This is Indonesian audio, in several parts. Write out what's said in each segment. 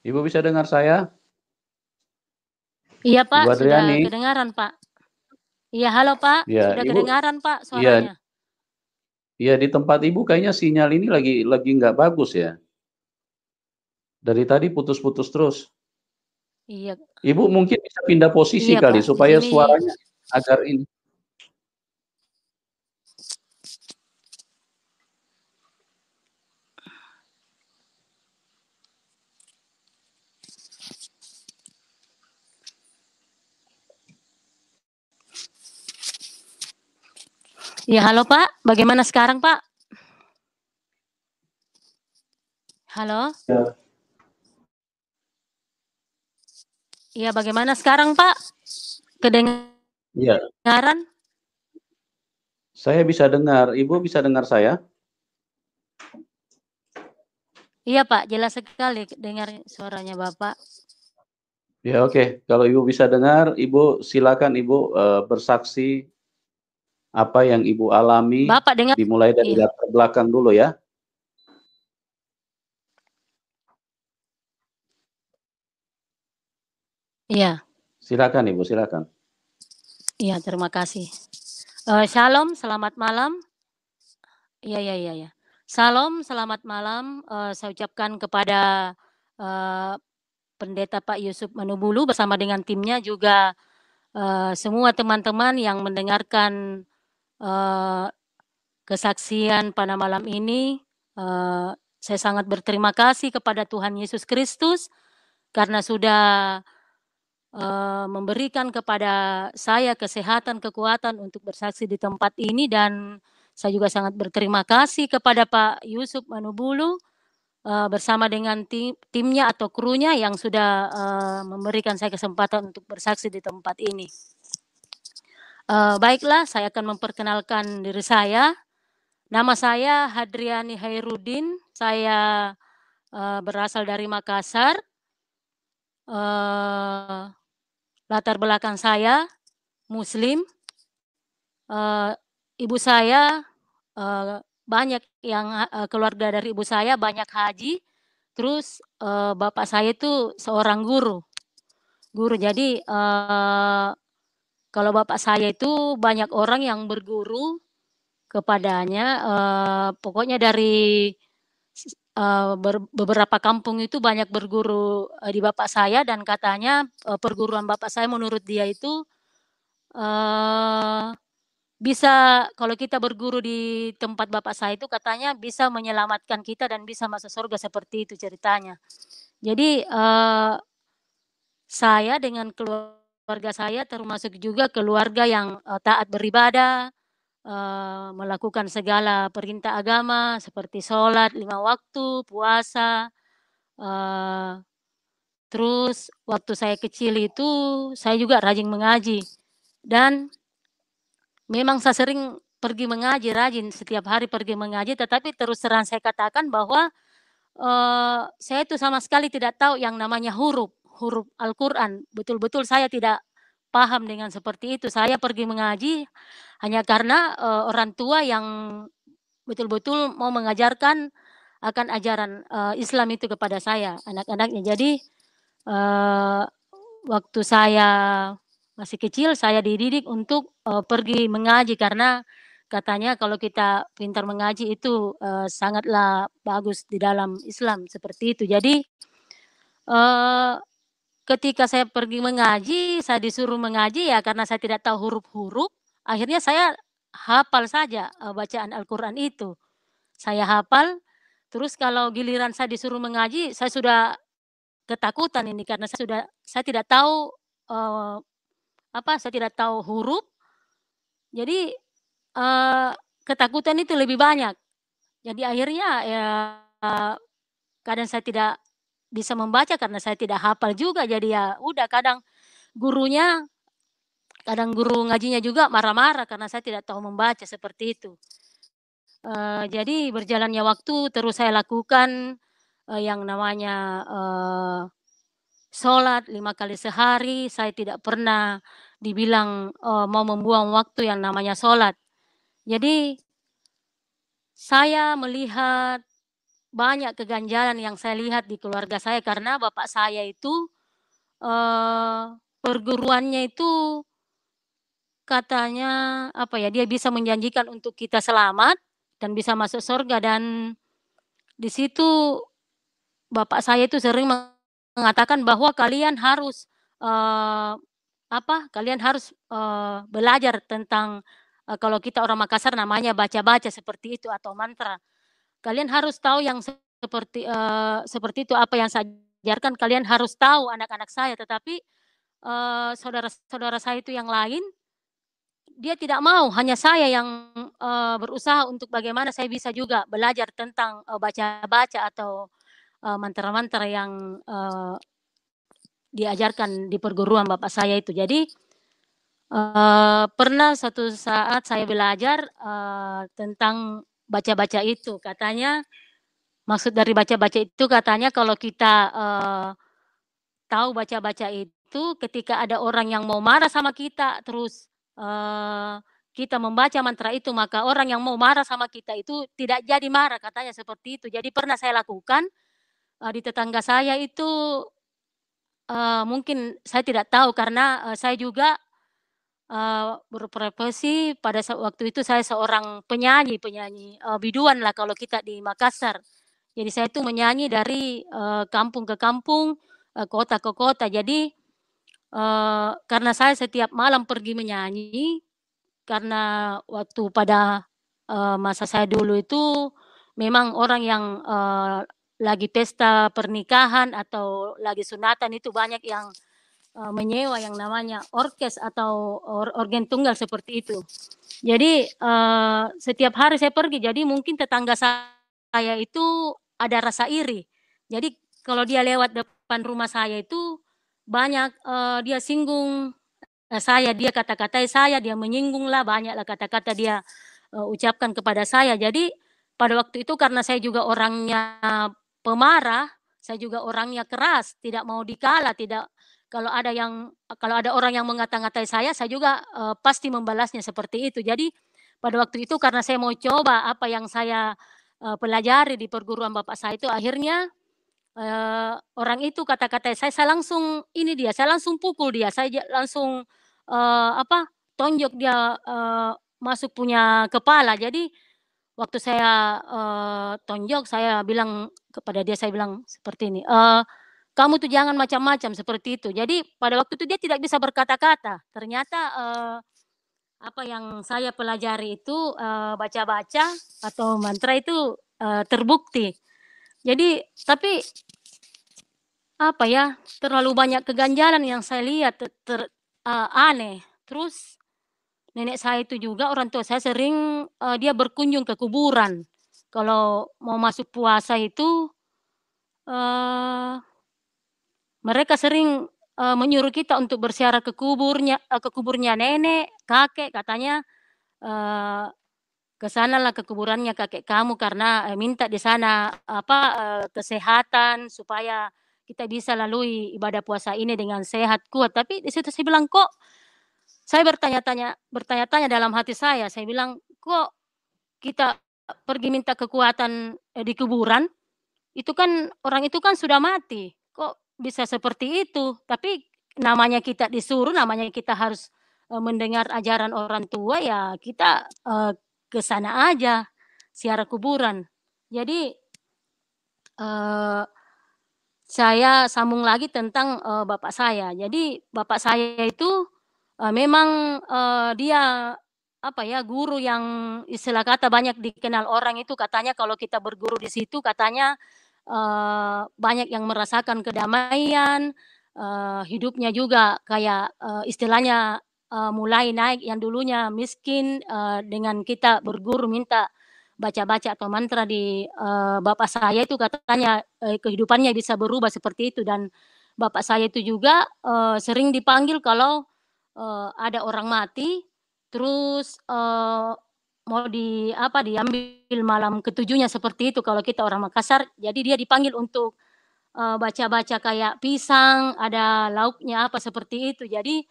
Ibu bisa dengar saya? Iya Ibu Pak, sudah Adriani? kedengaran Pak. Iya halo Pak, Ya, sudah Ibu kedengaran Pak iya suaranya. iya di tempat Ibu kayaknya sinyal ini lagi nggak bagus ya? Dari tadi putus-putus terus. Iya, Ibu mungkin bisa pindah posisi iya kali Pak, di supaya sini. suaranya agar ini. Iya halo Pak, bagaimana sekarang Pak? Halo? Ya. Iya bagaimana sekarang Pak? Iya, Kedengaran? saya bisa dengar. Ibu bisa dengar saya? Iya Pak, jelas sekali dengar suaranya Bapak. Ya oke, kalau Ibu bisa dengar, Ibu silakan Ibu bersaksi apa yang Ibu alami, Bapak dengar? dimulai dari Iya, latar belakang dulu ya. iya, Silakan Ibu, silakan. iya terima kasih. Shalom, selamat malam. Iya, iya, iya, iya. Salam, selamat malam. Saya ucapkan kepada eh, Pendeta Pak Yusuf Manubulu bersama dengan timnya juga semua teman-teman yang mendengarkan eh, kesaksian pada malam ini. Eh, saya sangat berterima kasih kepada Tuhan Yesus Kristus karena sudah memberikan kepada saya kesehatan, kekuatan untuk bersaksi di tempat ini dan saya juga sangat berterima kasih kepada Pak Yusuf Manubulu bersama dengan timnya atau krunya yang sudah memberikan saya kesempatan untuk bersaksi di tempat ini. Baiklah, saya akan memperkenalkan diri saya. Nama saya Hadriani Hairudin. Saya berasal dari Makassar. Latar belakang saya Muslim. Ibu saya banyak yang keluarga dari ibu saya banyak haji. Terus bapak saya itu seorang guru. Jadi kalau bapak saya itu banyak orang yang berguru kepadanya. Pokoknya dari beberapa kampung itu banyak berguru di bapak saya dan katanya perguruan bapak saya menurut dia itu eh, bisa kalau kita berguru di tempat bapak saya itu katanya bisa menyelamatkan kita dan bisa masuk surga seperti itu ceritanya. Jadi saya dengan keluarga saya termasuk juga keluarga yang taat beribadah, melakukan segala perintah agama seperti sholat 5 waktu, puasa. eh, Terus waktu saya kecil itu saya juga rajin mengaji dan memang saya sering pergi mengaji, rajin setiap hari pergi mengaji, tetapi terus terang saya katakan bahwa saya itu sama sekali tidak tahu yang namanya huruf, huruf Al-Quran. Betul-betul saya tidak paham dengan seperti itu. Saya pergi mengaji hanya karena orang tua yang betul-betul mau mengajarkan akan ajaran Islam itu kepada saya, anak-anaknya. Jadi eh, waktu saya masih kecil saya dididik untuk pergi mengaji karena katanya kalau kita pintar mengaji itu sangatlah bagus di dalam Islam seperti itu. Jadi eh, ketika saya pergi mengaji, saya disuruh mengaji ya karena saya tidak tahu huruf-huruf, akhirnya saya hafal saja bacaan Al-Quran itu. Saya hafal, terus kalau giliran saya disuruh mengaji, saya sudah ketakutan ini karena saya tidak tahu eh, saya tidak tahu huruf, jadi eh, ketakutan itu lebih banyak. Jadi akhirnya ya kadang saya tidak bisa membaca karena saya tidak hafal juga. Jadi ya udah gurunya, kadang guru ngajinya juga marah-marah karena saya tidak tahu membaca seperti itu. Jadi berjalannya waktu terus saya lakukan yang namanya sholat 5 kali sehari. Saya tidak pernah dibilang mau membuang waktu yang namanya sholat. Jadi saya melihat banyak keganjalan yang saya lihat di keluarga saya karena bapak saya itu, perguruannya itu katanya, apa ya, dia bisa menjanjikan untuk kita selamat dan bisa masuk surga dan di situ bapak saya itu sering mengatakan bahwa kalian harus, kalian harus, belajar tentang, kalau kita orang Makassar namanya baca-baca seperti itu atau mantra. Kalian harus tahu yang seperti itu, apa yang saya ajarkan kalian harus tahu anak-anak saya, tetapi, saudara-saudara saya itu yang lain, dia tidak mau, hanya saya yang, berusaha untuk bagaimana saya bisa juga belajar tentang, baca-baca atau, mantra-mantra yang, diajarkan di perguruan bapak saya itu. Jadi, pernah suatu saat saya belajar, tentang baca-baca itu, katanya maksud dari baca-baca itu katanya kalau kita, tahu baca-baca itu ketika ada orang yang mau marah sama kita, terus, kita membaca mantra itu, maka orang yang mau marah sama kita itu tidak jadi marah, katanya seperti itu. Jadi pernah saya lakukan, di tetangga saya itu, mungkin saya tidak tahu karena, saya juga, berprofesi pada waktu itu saya seorang penyanyi penyanyi, biduan lah kalau kita di Makassar. Jadi saya itu menyanyi dari, kampung ke kampung, kota ke kota. Jadi, karena saya setiap malam pergi menyanyi, karena waktu pada, masa saya dulu itu memang orang yang, lagi pesta pernikahan atau lagi sunatan itu banyak yang, menyewa yang namanya orkes atau organ tunggal seperti itu. Jadi, setiap hari saya pergi, jadi mungkin tetangga saya itu ada rasa iri. Jadi kalau dia lewat depan rumah saya itu banyak, dia singgung, dia kata-katai saya, dia menyinggunglah, banyaklah kata-kata dia, ucapkan kepada saya. Jadi pada waktu itu karena saya juga orangnya pemarah, saya juga orangnya keras, tidak mau dikala, tidak kalau ada orang yang mengata-ngatai saya juga, pasti membalasnya seperti itu. Jadi pada waktu itu karena saya mau coba apa yang saya, pelajari di perguruan bapak saya itu akhirnya, orang itu kata-katai saya langsung ini dia, saya langsung pukul dia, saya langsung, tonjok dia, masuk punya kepala. Jadi waktu saya, tonjok saya bilang kepada dia, saya bilang seperti ini, "Kamu tuh jangan macam-macam," seperti itu. Jadi pada waktu itu dia tidak bisa berkata-kata. Ternyata, apa yang saya pelajari itu, baca-baca atau mantra itu, terbukti. Jadi tapi apa ya, terlalu banyak keganjalan yang saya lihat aneh. Terus nenek saya itu juga orang tua saya sering, dia berkunjung ke kuburan. Kalau mau masuk puasa itu, eee, mereka sering, menyuruh kita untuk berziarah ke kuburnya nenek, kakek, katanya, eee, "Ke sanalah ke kuburannya kakek kamu karena, minta di sana, kesehatan supaya kita bisa lalui ibadah puasa ini dengan sehat, kuat." Tapi di situ saya bilang, "Kok," saya bertanya-tanya dalam hati saya bilang, "Kok kita pergi minta kekuatan, di kuburan, itu kan orang itu kan sudah mati, kok bisa seperti itu?" Tapi namanya kita disuruh, namanya kita harus, mendengar ajaran orang tua, ya kita, ke sana aja, ziarah kuburan. Jadi, eee, saya sambung lagi tentang, bapak saya. Jadi bapak saya itu, memang, dia guru yang istilah kata banyak dikenal orang itu katanya kalau kita berguru di situ katanya, banyak yang merasakan kedamaian, hidupnya juga kayak, istilahnya, mulai naik yang dulunya miskin, dengan kita berguru minta baca-baca atau mantra di, bapak saya itu katanya, kehidupannya bisa berubah seperti itu dan bapak saya itu juga, sering dipanggil kalau, ada orang mati, terus, mau diambil malam ketujuhnya seperti itu kalau kita orang Makassar. Jadi dia dipanggil untuk, baca-baca kayak pisang, ada lauknya apa seperti itu. Jadi,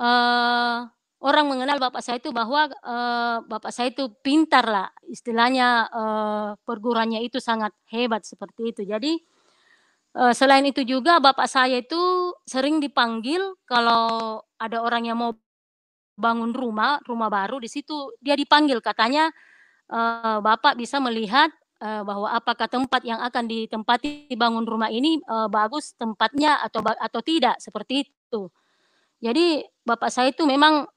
eee orang mengenal bapak saya itu bahwa, bapak saya itu pintar lah, istilahnya, perguruannya itu sangat hebat seperti itu. Jadi, selain itu juga bapak saya itu sering dipanggil kalau ada orang yang mau bangun rumah baru di situ dia dipanggil katanya, "Bapak bisa melihat, bahwa apakah tempat yang akan ditempati bangun rumah ini, bagus tempatnya atau tidak," seperti itu. Jadi bapak saya itu memang,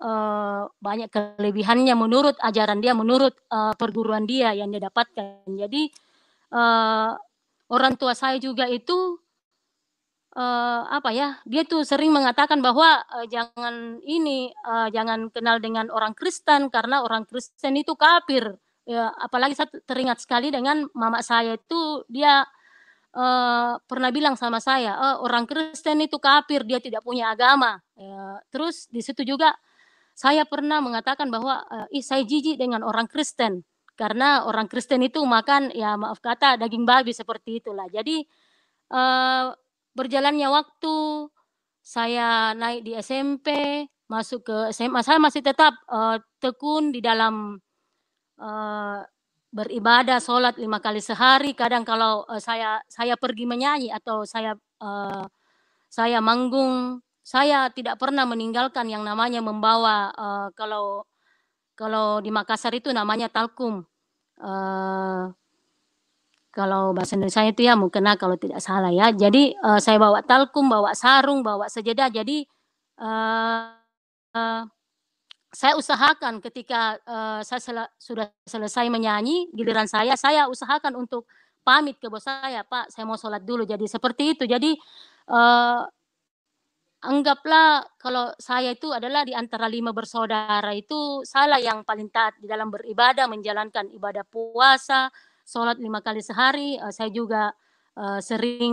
banyak kelebihannya menurut ajaran dia, menurut, perguruan dia yang dia dapatkan. Jadi, eee, orang tua saya juga itu, apa ya, dia tuh sering mengatakan bahwa, "Jangan ini, jangan kenal dengan orang Kristen karena orang Kristen itu kafir." Ya, apalagi saya teringat sekali dengan mama saya itu dia, pernah bilang sama saya, "Orang Kristen itu kafir, dia tidak punya agama." Terus di situ juga saya pernah mengatakan bahwa, "Ih, saya jijik dengan orang Kristen." Karena orang Kristen itu makan, ya maaf kata, daging babi seperti itulah. Jadi, eee, berjalannya waktu, saya naik di SMP, masuk ke SMA, saya masih tetap, tekun di dalam, eee, beribadah, sholat 5 kali sehari. Kadang kalau, saya pergi menyanyi atau saya manggung, saya tidak pernah meninggalkan yang namanya membawa, kalau di Makassar itu namanya talkum, eee, kalau bahasa Indonesianya itu ya mukena kalau tidak salah ya. Jadi, saya bawa talkum, bawa sarung, bawa sejadah. Jadi, eee, saya usahakan ketika, saya sudah selesai menyanyi, giliran saya usahakan untuk pamit ke bos saya, "Pak, saya mau sholat dulu." Jadi seperti itu. Jadi, eee anggaplah kalau saya itu adalah di antara 5 bersaudara itu, salah yang paling taat di dalam beribadah, menjalankan ibadah puasa, sholat 5 kali sehari, saya juga, sering,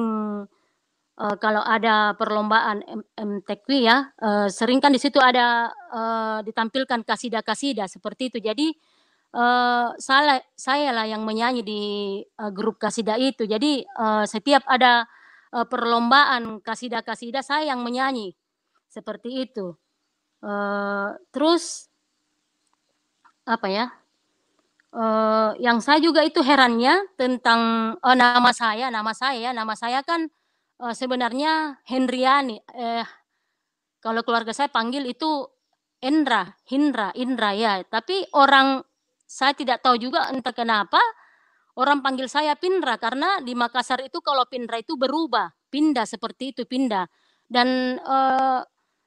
kalau ada perlombaan MTQ ya, sering kan di situ ada, ditampilkan kasidah-kasidah seperti itu. Jadi, sayalah yang menyanyi di, grup kasidah itu. Jadi, setiap ada, perlombaan kasidah-kasidah saya yang menyanyi, seperti itu. Terus apa ya, yang saya juga itu herannya tentang, nama saya kan, sebenarnya Hendriani, kalau keluarga saya panggil itu Indra ya, tapi saya tidak tahu juga entah kenapa orang panggil saya Pindra, karena di Makassar itu kalau Pindra itu berubah, pindah seperti itu, pindah. Dan,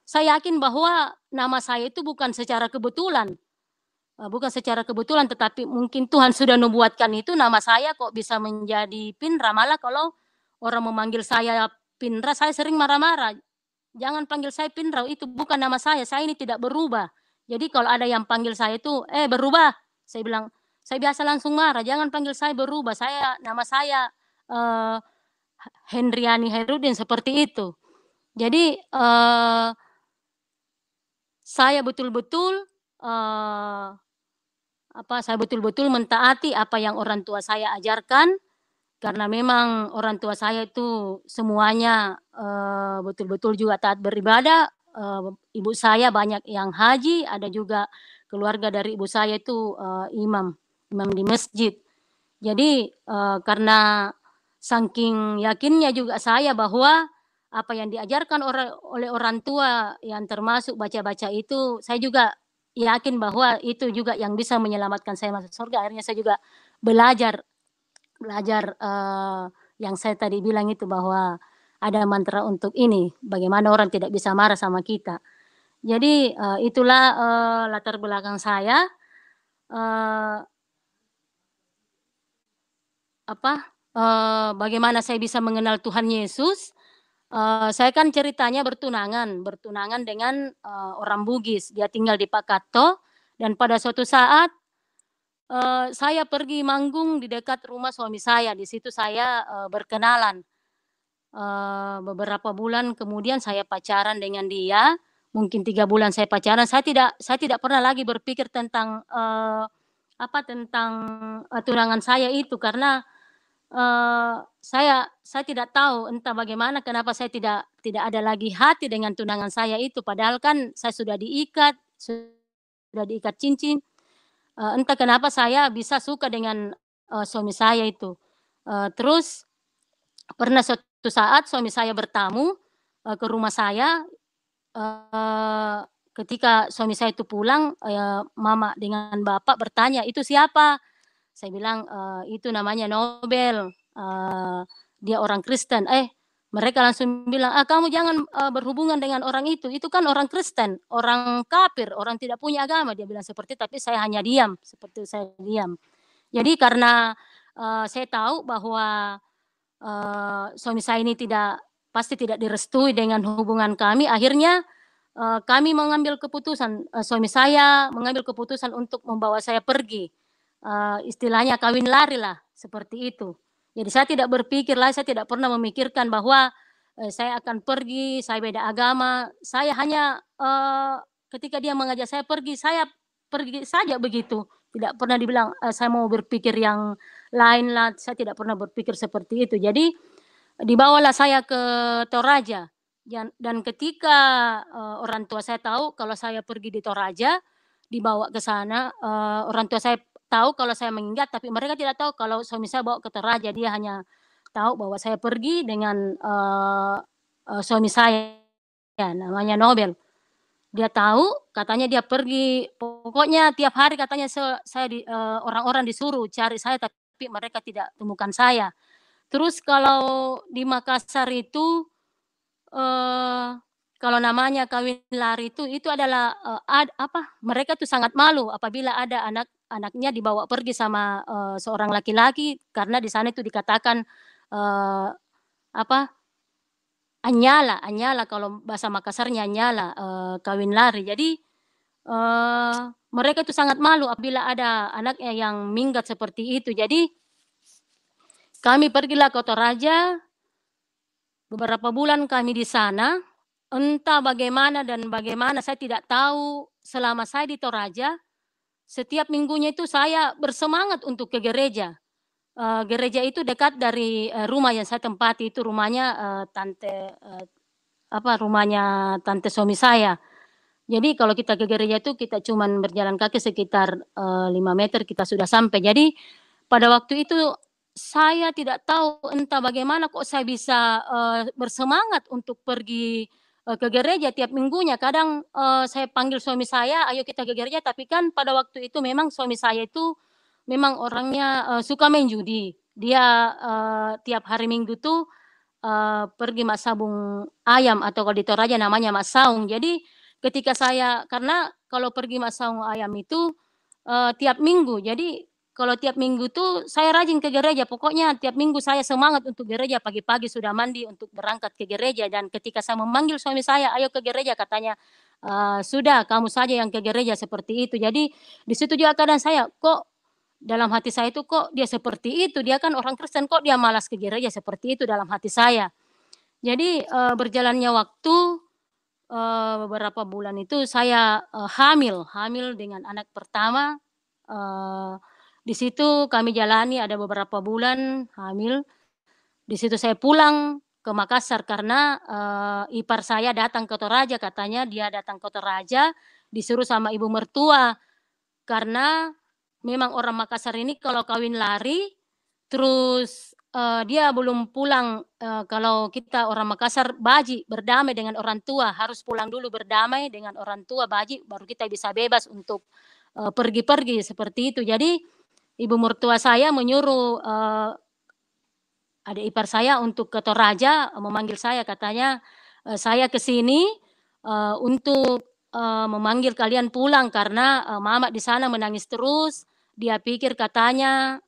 saya yakin bahwa nama saya itu bukan secara kebetulan, tetapi mungkin Tuhan sudah nubuatkan itu nama saya kok bisa menjadi Pindra. Malah kalau orang memanggil saya Pindra, saya sering marah-marah. "Jangan panggil saya Pindra, itu bukan nama saya ini tidak berubah." Jadi kalau ada yang panggil saya itu, "Eh, berubah," saya biasa langsung marah, "Jangan panggil saya berubah, nama saya, eee, Hendriani Hairudin," seperti itu. Jadi, saya betul-betul, eee, saya betul-betul mentaati apa yang orang tua saya ajarkan, karena memang orang tua saya itu semuanya, betul-betul juga taat beribadah, ibu saya banyak yang haji, ada juga keluarga dari ibu saya itu, imam di masjid. Jadi, karena saking yakinnya juga saya bahwa apa yang diajarkan oleh orang tua yang termasuk baca-baca itu, saya juga yakin bahwa itu juga yang bisa menyelamatkan saya masuk surga. Akhirnya saya juga belajar belajar, yang saya tadi bilang itu bahwa ada mantra untuk ini, bagaimana orang tidak bisa marah sama kita. Jadi, itulah, latar belakang saya, eee, bagaimana saya bisa mengenal Tuhan Yesus, saya kan ceritanya bertunangan dengan, orang Bugis, dia tinggal di Pakato, dan pada suatu saat, saya pergi manggung di dekat rumah suami saya, di situ saya, berkenalan. Beberapa bulan kemudian saya pacaran dengan dia, mungkin 3 bulan saya pacaran, saya tidak pernah lagi berpikir tentang, tentang, tunangan saya itu karena, saya tidak tahu entah bagaimana kenapa saya tidak tidak ada lagi hati dengan tunangan saya itu, padahal kan saya sudah diikat, sudah diikat cincin. Entah kenapa saya bisa suka dengan, suami saya itu. Terus pernah suatu saat suami saya bertamu, ke rumah saya, eee, ketika suami saya itu pulang, mama dengan bapak bertanya, "Itu siapa?" Saya bilang, "Itu namanya Nobel, dia orang Kristen." Mereka langsung bilang, "Ah, kamu jangan, berhubungan dengan orang itu kan orang Kristen, orang kafir, orang tidak punya agama." Dia bilang seperti tapi saya hanya diam, seperti saya diam. Jadi karena, saya tahu bahwa, suami saya ini pasti tidak direstui dengan hubungan kami, akhirnya, kami mengambil keputusan, suami saya mengambil keputusan untuk membawa saya pergi, istilahnya kawin lari lah, seperti itu. Jadi saya tidak berpikir lah, saya tidak pernah memikirkan bahwa, saya akan pergi, saya beda agama, saya hanya, ketika dia mengajak saya pergi saja begitu. Tidak pernah dibilang, saya mau berpikir yang lain lah, saya tidak pernah berpikir seperti itu. Jadi, dibawalah saya ke Toraja, dan ketika, orang tua saya tahu kalau saya pergi di Toraja, dibawa ke sana, orang tua saya tahu kalau saya mengingat, tapi mereka tidak tahu kalau suami saya bawa ke Toraja. Dia hanya tahu bahwa saya pergi dengan, suami saya, namanya Nobel. Dia tahu, katanya dia pergi, pokoknya tiap hari katanya orang-orang disuruh cari saya, tapi mereka tidak temukan saya. Terus kalau di Makassar itu, eee, kalau namanya kawin lari itu adalah, mereka tuh sangat malu apabila ada anaknya dibawa pergi sama, seorang laki-laki karena di sana itu dikatakan, eee, apa, anyala anyala kalau bahasa Makassarnya anyala, kawin lari. Jadi, mereka itu sangat malu apabila ada anaknya yang minggat seperti itu. Jadi, kami pergilah ke Toraja, beberapa bulan kami di sana, entah bagaimana dan bagaimana saya tidak tahu, selama saya di Toraja, setiap minggunya itu saya bersemangat untuk ke gereja. Gereja itu dekat dari, rumah yang saya tempati, itu rumahnya, rumahnya tante suami saya. Jadi kalau kita ke gereja itu kita cuman berjalan kaki sekitar, 5 meter kita sudah sampai. Jadi pada waktu itu saya tidak tahu entah bagaimana kok saya bisa, bersemangat untuk pergi, ke gereja tiap minggunya. Kadang, saya panggil suami saya, "Ayo kita ke gereja," tapi kan pada waktu itu memang suami saya itu memang orangnya, suka main judi. Dia, tiap hari Minggu tuh, pergi masabung ayam atau kalau di Toraja namanya masaung. Jadi ketika saya karena kalau pergi masaung ayam itu, tiap minggu. Jadi kalau tiap minggu tuh saya rajin ke gereja, pokoknya tiap minggu saya semangat untuk gereja, pagi-pagi sudah mandi untuk berangkat ke gereja dan ketika saya memanggil suami saya, "Ayo ke gereja," katanya, "Sudah kamu saja yang ke gereja," seperti itu. Jadi di situ juga kadang saya, kok dalam hati saya itu, "Kok dia seperti itu? Dia kan orang Kristen, kok dia malas ke gereja?" Seperti itu dalam hati saya. Jadi, berjalannya waktu, beberapa bulan itu saya, hamil hamil dengan anak pertama, eee, di situ kami jalani ada beberapa bulan hamil, di situ saya pulang ke Makassar karena, ipar saya datang ke Toraja, katanya dia datang ke Toraja disuruh sama ibu mertua, karena memang orang Makassar ini kalau kawin lari, terus, dia belum pulang, kalau kita orang Makassar baji, berdamai dengan orang tua, harus pulang dulu berdamai dengan orang tua, baji, baru kita bisa bebas untuk, pergi-pergi, seperti itu. Jadi, ibu mertua saya menyuruh, adik ipar saya untuk ke Toraja, memanggil saya, katanya, "Saya ke sini, untuk, memanggil kalian pulang karena, mama di sana menangis terus, dia pikir katanya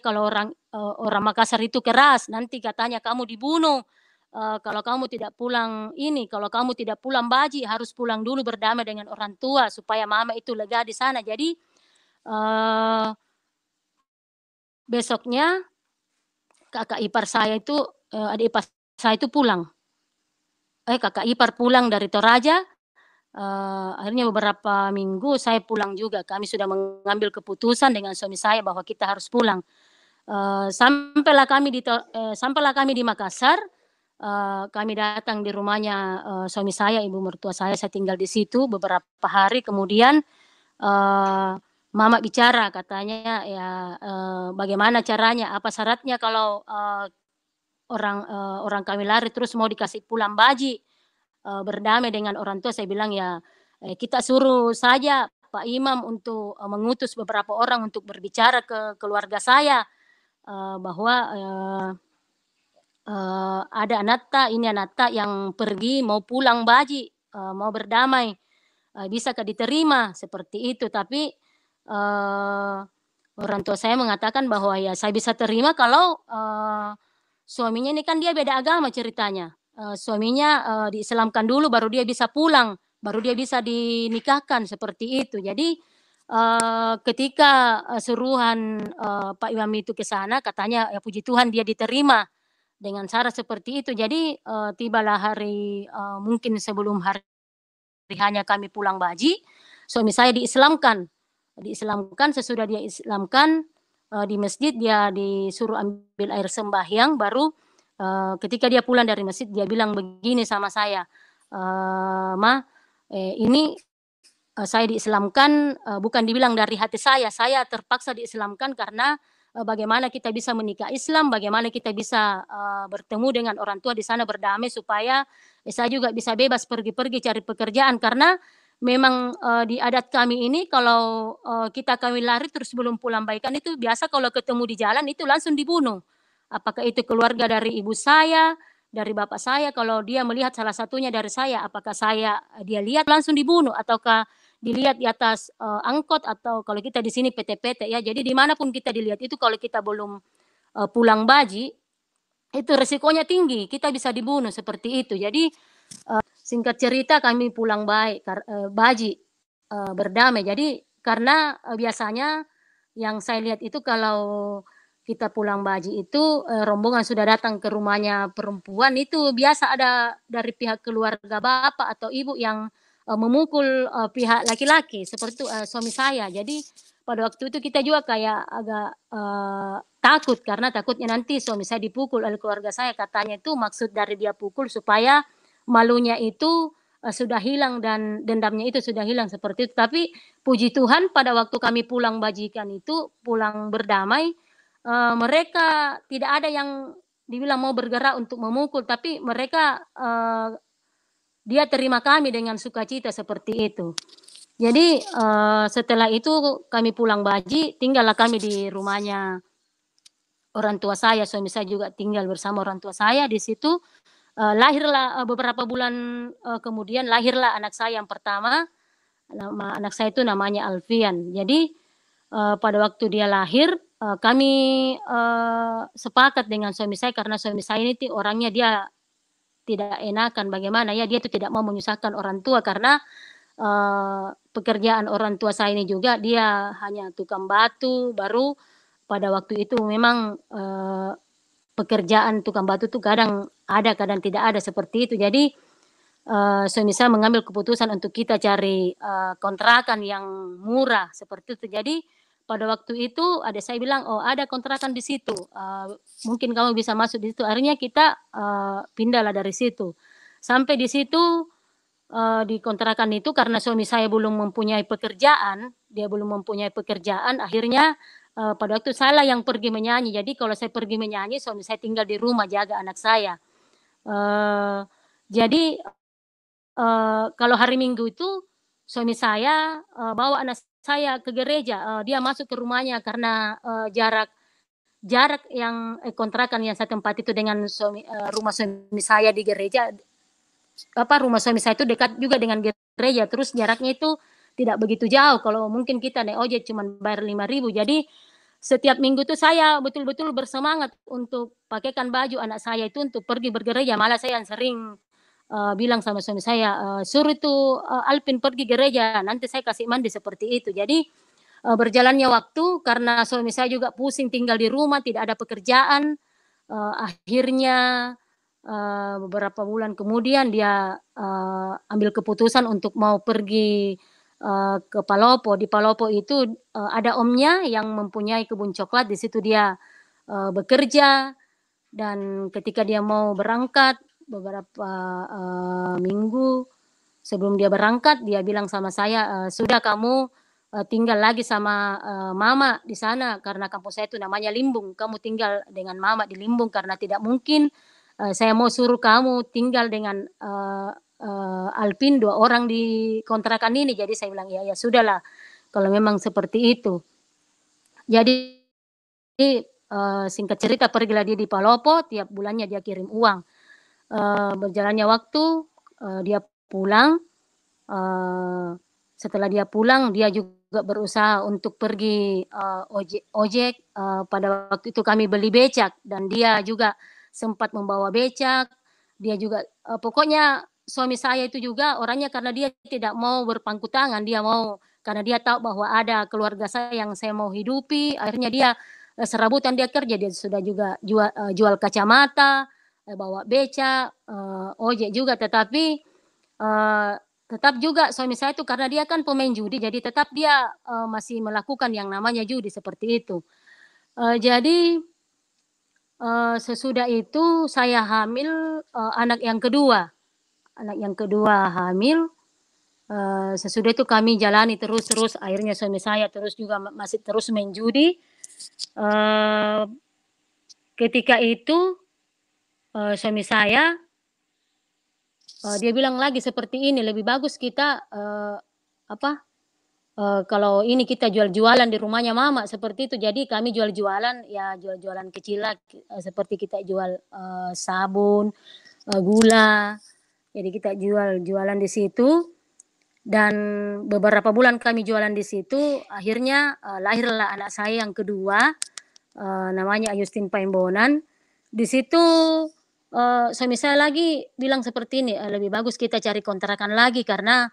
kalau orang Makassar itu keras, nanti katanya kamu dibunuh, kalau kamu tidak pulang ini, kalau kamu tidak pulang baji, harus pulang dulu berdamai dengan orang tua supaya mama itu lega di sana." Jadi, eee, besoknya kakak ipar saya itu, adik ipar saya itu pulang. Kakak ipar pulang dari Toraja, akhirnya beberapa minggu saya pulang juga. Kami sudah mengambil keputusan dengan suami saya bahwa kita harus pulang. Sampailah kami di Makassar, kami datang di rumahnya, suami saya, ibu mertua saya tinggal di situ beberapa hari, kemudian, mama bicara katanya ya, "Bagaimana caranya, apa syaratnya kalau, orang kami lari terus mau dikasih pulang baji, berdamai dengan orang tua?" Saya bilang, "Ya, kita suruh saja Pak Imam untuk, mengutus beberapa orang untuk berbicara ke keluarga saya, bahwa, ada Anatta, ini Anatta yang pergi mau pulang baji, mau berdamai, bisakah diterima?" Seperti itu. Tapi, eee, orang tua saya mengatakan bahwa, "Ya saya bisa terima kalau, suaminya ini kan dia beda agama ceritanya, suaminya, diislamkan dulu baru dia bisa pulang, baru dia bisa dinikahkan," seperti itu. Jadi, ketika, suruhan, Pak Imam itu ke sana katanya, ya puji Tuhan dia diterima dengan syarat seperti itu. Jadi, tibalah hari, mungkin sebelum hari hanya kami pulang baji, suami saya diislamkan. Diislamkan, sesudah dia islamkan, di masjid dia disuruh ambil air sembahyang, baru, ketika dia pulang dari masjid dia bilang begini sama saya, "Ma, ini, saya diislamkan, bukan dibilang dari hati saya terpaksa diislamkan karena, bagaimana kita bisa menikah Islam, bagaimana kita bisa, bertemu dengan orang tua di sana berdamai supaya, saya juga bisa bebas pergi-pergi cari pekerjaan." Karena memang, di adat kami ini kalau, kita kawin lari terus belum pulang baikan itu biasa kalau ketemu di jalan itu langsung dibunuh. Apakah itu keluarga dari ibu saya, dari bapak saya, kalau dia melihat salah satunya dari saya, apakah dia lihat langsung dibunuh ataukah dilihat di atas, angkot atau kalau kita di sini PT-PT ya. Jadi dimanapun kita dilihat itu kalau kita belum, pulang baji, itu resikonya tinggi, kita bisa dibunuh seperti itu. Jadi, singkat cerita kami pulang baji, berdamai. Jadi karena, biasanya yang saya lihat itu kalau kita pulang baji itu, rombongan sudah datang ke rumahnya perempuan itu biasa ada dari pihak keluarga bapak atau ibu yang, memukul, pihak laki-laki seperti itu, suami saya. Jadi pada waktu itu kita juga kayak agak, takut karena takutnya nanti suami saya dipukul oleh keluarga saya, katanya itu maksud dari dia pukul supaya malunya itu, sudah hilang dan dendamnya itu sudah hilang seperti itu. Tapi puji Tuhan pada waktu kami pulang bajikan itu, pulang berdamai, mereka tidak ada yang dibilang mau bergerak untuk memukul, tapi mereka, dia terima kami dengan sukacita seperti itu. Jadi, setelah itu kami pulang baji, tinggallah kami di rumahnya orang tua saya, suami saya juga tinggal bersama orang tua saya di situ, lahirlah, beberapa bulan, kemudian lahirlah anak saya yang pertama, nama anak saya itu namanya Alfian. Jadi, pada waktu dia lahir, kami, sepakat dengan suami saya karena suami saya ini orangnya dia tidak enakan bagaimana ya, dia itu tidak mau menyusahkan orang tua karena, pekerjaan orang tua saya ini juga dia hanya tukang batu, baru pada waktu itu memang, pekerjaan tukang batu tuh kadang ada, kadang tidak ada, seperti itu. Jadi, suami saya mengambil keputusan untuk kita cari, kontrakan yang murah, seperti itu. Jadi, pada waktu itu adik saya bilang, "Oh, ada kontrakan di situ, mungkin kamu bisa masuk di situ." Akhirnya kita, pindahlah dari situ. Sampai di situ, di kontrakan itu karena suami saya belum mempunyai pekerjaan, dia belum mempunyai pekerjaan, akhirnya, pada waktu sayalah yang pergi menyanyi. Jadi kalau saya pergi menyanyi, suami saya tinggal di rumah jaga anak saya. Eee, jadi, kalau hari Minggu itu suami saya, bawa anak saya ke gereja, dia masuk ke rumahnya karena, jarak jarak yang kontrakan yang saya tempati itu dengan rumah suami saya di gereja, rumah suami saya itu dekat juga dengan gereja, terus jaraknya itu tidak begitu jauh, kalau mungkin kita naik ojek cuman bayar 5.000. Jadi, setiap minggu tuh saya betul-betul bersemangat untuk pakaikan baju anak saya itu untuk pergi bergereja, malah saya yang sering, bilang sama suami saya, "Suruh tuh, Alvin pergi gereja, nanti saya kasih mandi," seperti itu. Jadi, berjalannya waktu karena suami saya juga pusing tinggal di rumah, tidak ada pekerjaan, akhirnya, beberapa bulan kemudian dia, ambil keputusan untuk mau pergi, ke Palopo. Di Palopo itu, ada omnya yang mempunyai kebun coklat, di situ dia, bekerja dan ketika dia mau berangkat, beberapa minggu sebelum dia berangkat, dia bilang sama saya, "Sudah kamu tinggal lagi sama mama di sana, karena kampung saya itu namanya Limbung. Kamu tinggal dengan mama di Limbung karena tidak mungkin saya mau suruh kamu tinggal dengan Alpin 2 orang di kontrakan ini." Jadi saya bilang, "Ya, ya sudahlah kalau memang seperti itu." Jadi singkat cerita pergilah dia di Palopo, tiap bulannya dia kirim uang. Berjalannya waktu, dia pulang, setelah dia pulang dia juga berusaha untuk pergi ojek, pada waktu itu kami beli becak dan dia juga sempat membawa becak, dia juga pokoknya suami saya itu juga orangnya karena dia tidak mau berpangku tangan, dia mau karena dia tahu bahwa ada keluarga saya yang saya mau hidupi, akhirnya dia serabutan dia kerja, dia sudah juga jual kacamata, bawa becak, ojek juga, tetapi tetap juga suami saya itu karena dia kan pemain judi, jadi tetap dia masih melakukan yang namanya judi seperti itu. Jadi sesudah itu saya hamil anak yang kedua. Anak yang kedua hamil, sesudah itu kami jalani terus, akhirnya suami saya terus juga masih terus main judi. Ketika itu suami saya dia bilang lagi seperti ini, "Lebih bagus kita kalau ini kita jual-jualan di rumahnya mama," seperti itu. Jadi kami jual-jualan, ya jual-jualan kecil lah, seperti kita jual sabun, gula. Jadi kita jualan di situ dan beberapa bulan kami jualan di situ, akhirnya lahirlah anak saya yang kedua, namanya Agustin Paimbonan. Di situ suami saya lagi bilang seperti ini, "Lebih bagus kita cari kontrakan lagi karena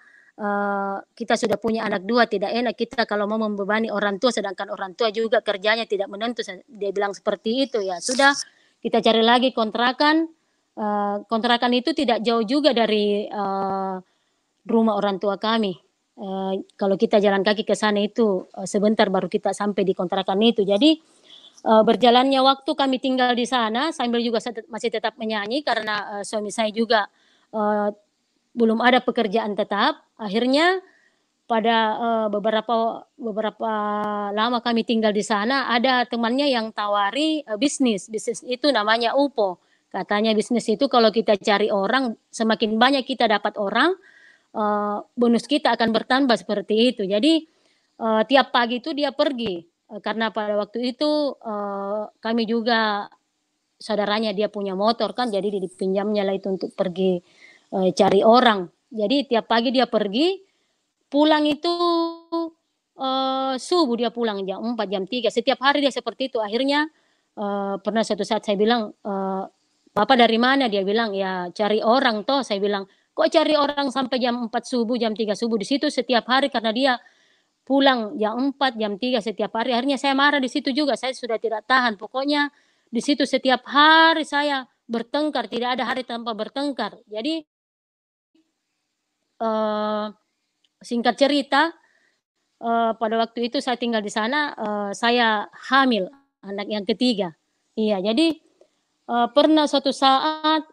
kita sudah punya anak 2, tidak enak kita kalau mau membebani orang tua sedangkan orang tua juga kerjanya tidak menentu." Dia bilang seperti itu, ya sudah kita cari lagi kontrakan. Kontrakan itu tidak jauh juga dari rumah orang tua kami. Kalau kita jalan kaki ke sana itu sebentar baru kita sampai di kontrakan itu. Jadi berjalannya waktu kami tinggal di sana sambil juga masih tetap menyanyi karena suami saya juga belum ada pekerjaan tetap. Akhirnya pada beberapa lama kami tinggal di sana, ada temannya yang tawari bisnis. Bisnis itu namanya UPO. Katanya bisnis itu kalau kita cari orang, semakin banyak kita dapat orang, bonus kita akan bertambah seperti itu. Jadi tiap pagi itu dia pergi, karena pada waktu itu kami juga saudaranya dia punya motor kan, jadi dipinjamnya lah itu untuk pergi cari orang. Jadi tiap pagi dia pergi, pulang itu subuh dia pulang jam 4, jam 3, setiap hari dia seperti itu. Akhirnya pernah suatu saat saya bilang, "Bapak dari mana?" Dia bilang, "Ya cari orang toh." Saya bilang, "Kok cari orang sampai jam 4 subuh, jam 3 subuh?" Di situ setiap hari karena dia pulang jam 4, jam 3 setiap hari. Akhirnya saya marah di situ juga, saya sudah tidak tahan. Pokoknya di situ setiap hari saya bertengkar, tidak ada hari tanpa bertengkar. Jadi singkat cerita, pada waktu itu saya tinggal di sana, saya hamil anak yang ketiga. Iya, jadi pernah suatu saat